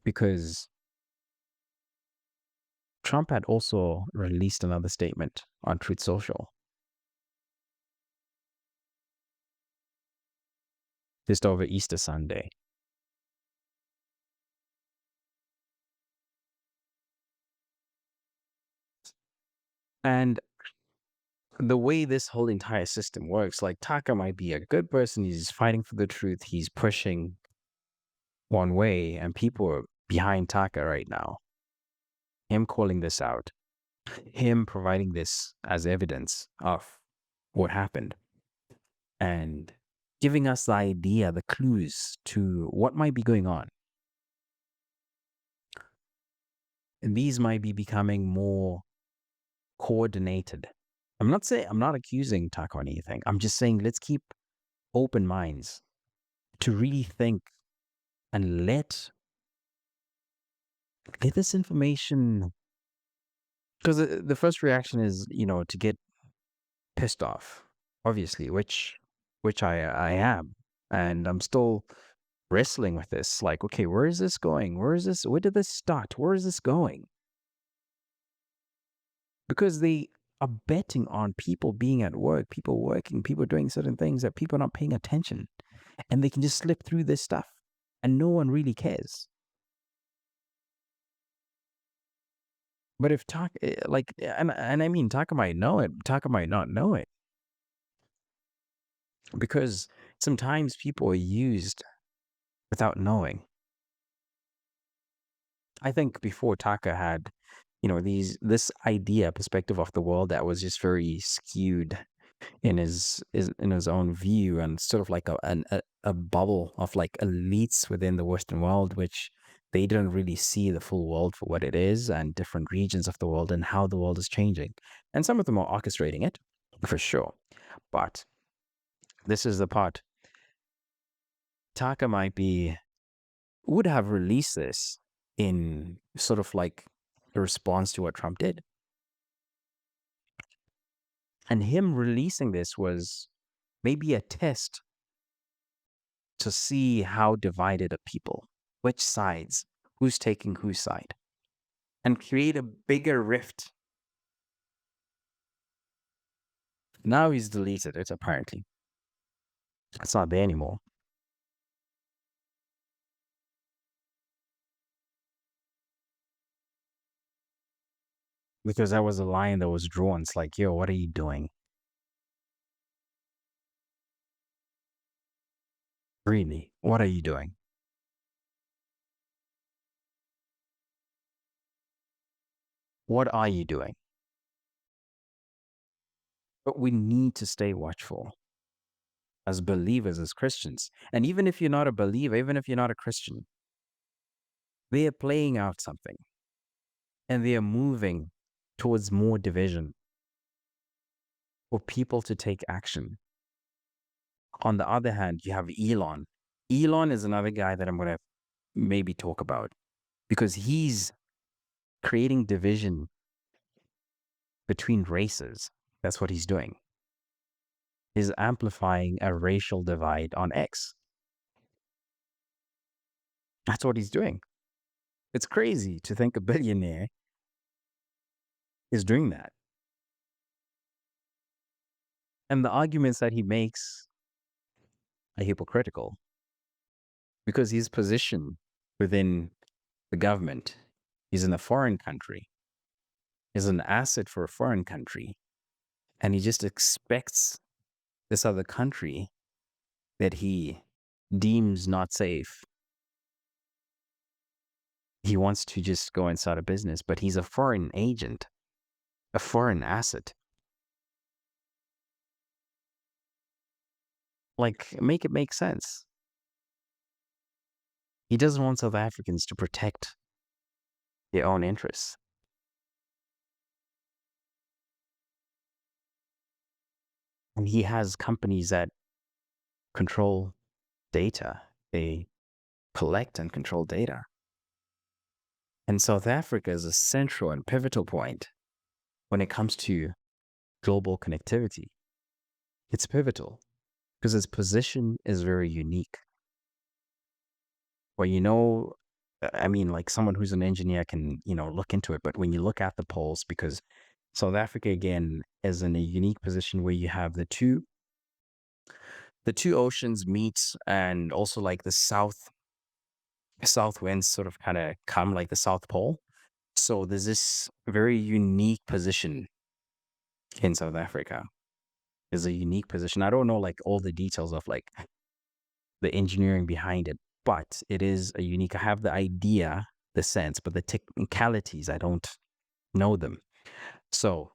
Because Trump had also released another statement on Truth Social. Just over Easter Sunday. And the way this whole entire system works, like Taka might be a good person, he's fighting for the truth, he's pushing one way, and people are behind Taka right now. Him calling this out, him providing this as evidence of what happened, and giving us the idea, the clues to what might be going on. And these might be becoming more coordinated. I'm not accusing Taka or anything. I'm just saying let's keep open minds to really think and let this information, because the first reaction is, to get pissed off, obviously, which I am, and I'm still wrestling with this. Like, okay, where is this going? Where did this start? Where is this going? Because they are betting on people being at work, people working, people doing certain things that people are not paying attention, and they can just slip through this stuff, and no one really cares. But if and I mean, Taka might know it, Taka might not know it, because sometimes people are used without knowing. I think before Taka had, this idea, perspective of the world that was just very skewed in his own view, and sort of like a bubble of like elites within the Western world, which they didn't really see the full world for what it is, and different regions of the world and how the world is changing. And some of them are orchestrating it, for sure. But this is the part. Taka would have released this in sort of like a response to what Trump did. And him releasing this was maybe a test to see how divided are people, which sides, who's taking whose side, and create a bigger rift. Now he's deleted it, apparently. It's not there anymore. Because that was a line that was drawn. It's like, yo, what are you doing? Really? What are you doing? What are you doing? But we need to stay watchful as believers, as Christians. And even if you're not a believer, even if you're not a Christian, they are playing out something. And they are moving towards more division for people to take action. On the other hand, you have Elon. Elon is another guy that I'm going to maybe talk about, because he's creating division between races. That's what he's doing. He's amplifying a racial divide on X. That's what he's doing. It's crazy to think a billionaire is doing that. And the arguments that he makes are hypocritical, because his position within the government, he's in a foreign country, is an asset for a foreign country, and he just expects this other country that he deems not safe. He wants to just go and start a business, but he's a foreign agent, a foreign asset. Like, make it make sense. He doesn't want South Africans to protect their own interests. And he has companies that control data. They collect and control data. And South Africa is a central and pivotal point when it comes to global connectivity. It's pivotal because its position is very unique. Well, I mean, like someone who's an engineer can, look into it. But when you look at the poles, because South Africa, again, is in a unique position where you have the two oceans meet, and also like the south winds sort of kind of come like the South Pole. So there's this very unique position in South Africa. There's a unique position. I don't know like all the details of like the engineering behind it, but it is a unique. I have the idea, the sense, but the technicalities, I don't know them. So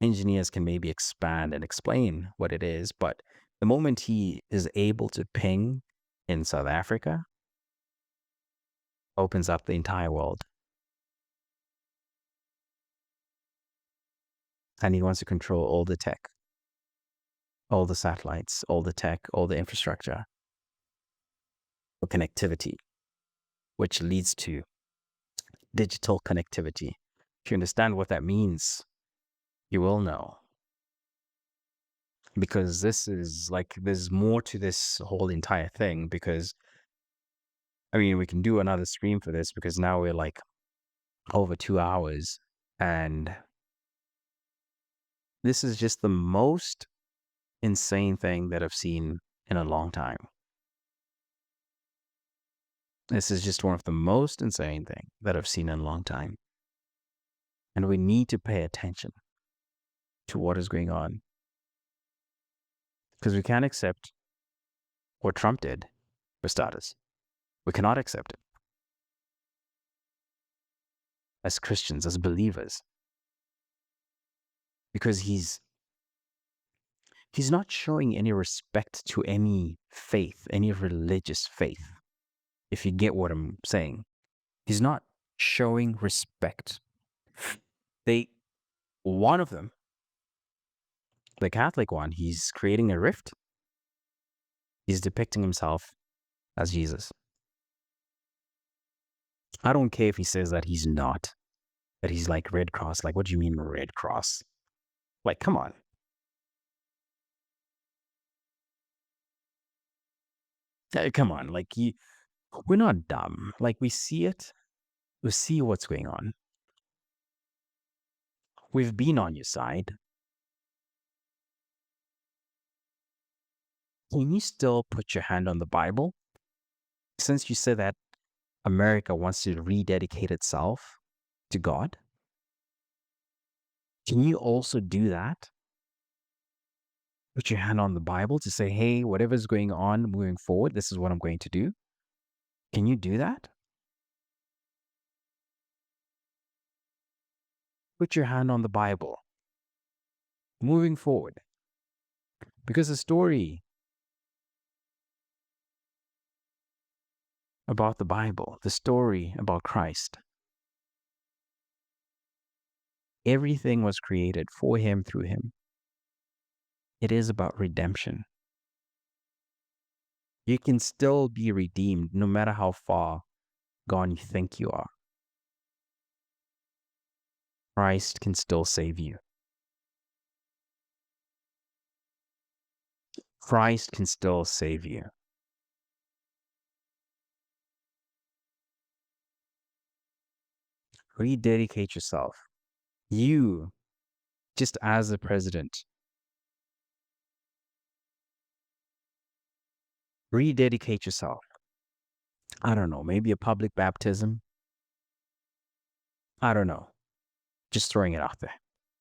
engineers can maybe expand and explain what it is, but the moment he is able to ping in South Africa, opens up the entire world. And he wants to control all the tech, all the satellites, all the tech, all the infrastructure for connectivity, which leads to digital connectivity. If you understand what that means, you will know. Because this is like, there's more to this whole entire thing. Because, I mean, we can do another stream for this because now we're like over 2 hours. And this is just the most insane thing that I've seen in a long time. This is just one of the most insane things that I've seen in a long time. And we need to pay attention to what is going on. Because we can't accept what Trump did, for starters. We cannot accept it. As Christians, as believers. Because he's not showing any respect to any faith, any religious faith. If you get what I'm saying. He's not showing respect. One of them, the Catholic one, he's creating a rift. He's depicting himself as Jesus. I don't care if he says that he's not, that he's like Red Cross. Like, what do you mean Red Cross? Like, come on. Come on, like, we're not dumb. Like, we see it. We see what's going on. We've been on your side. Can you still put your hand on the Bible? Since you said that America wants to rededicate itself to God, can you also do that? Put your hand on the Bible to say, hey, whatever's going on moving forward, this is what I'm going to do. Can you do that? Put your hand on the Bible. Moving forward. Because the story about the Bible, the story about Christ, everything was created for him, through him. It is about redemption. You can still be redeemed no matter how far gone you think you are. Christ can still save you. Christ can still save you. Rededicate yourself. You, just as a president, rededicate yourself. I don't know, maybe a public baptism. I don't know. Just throwing it out there.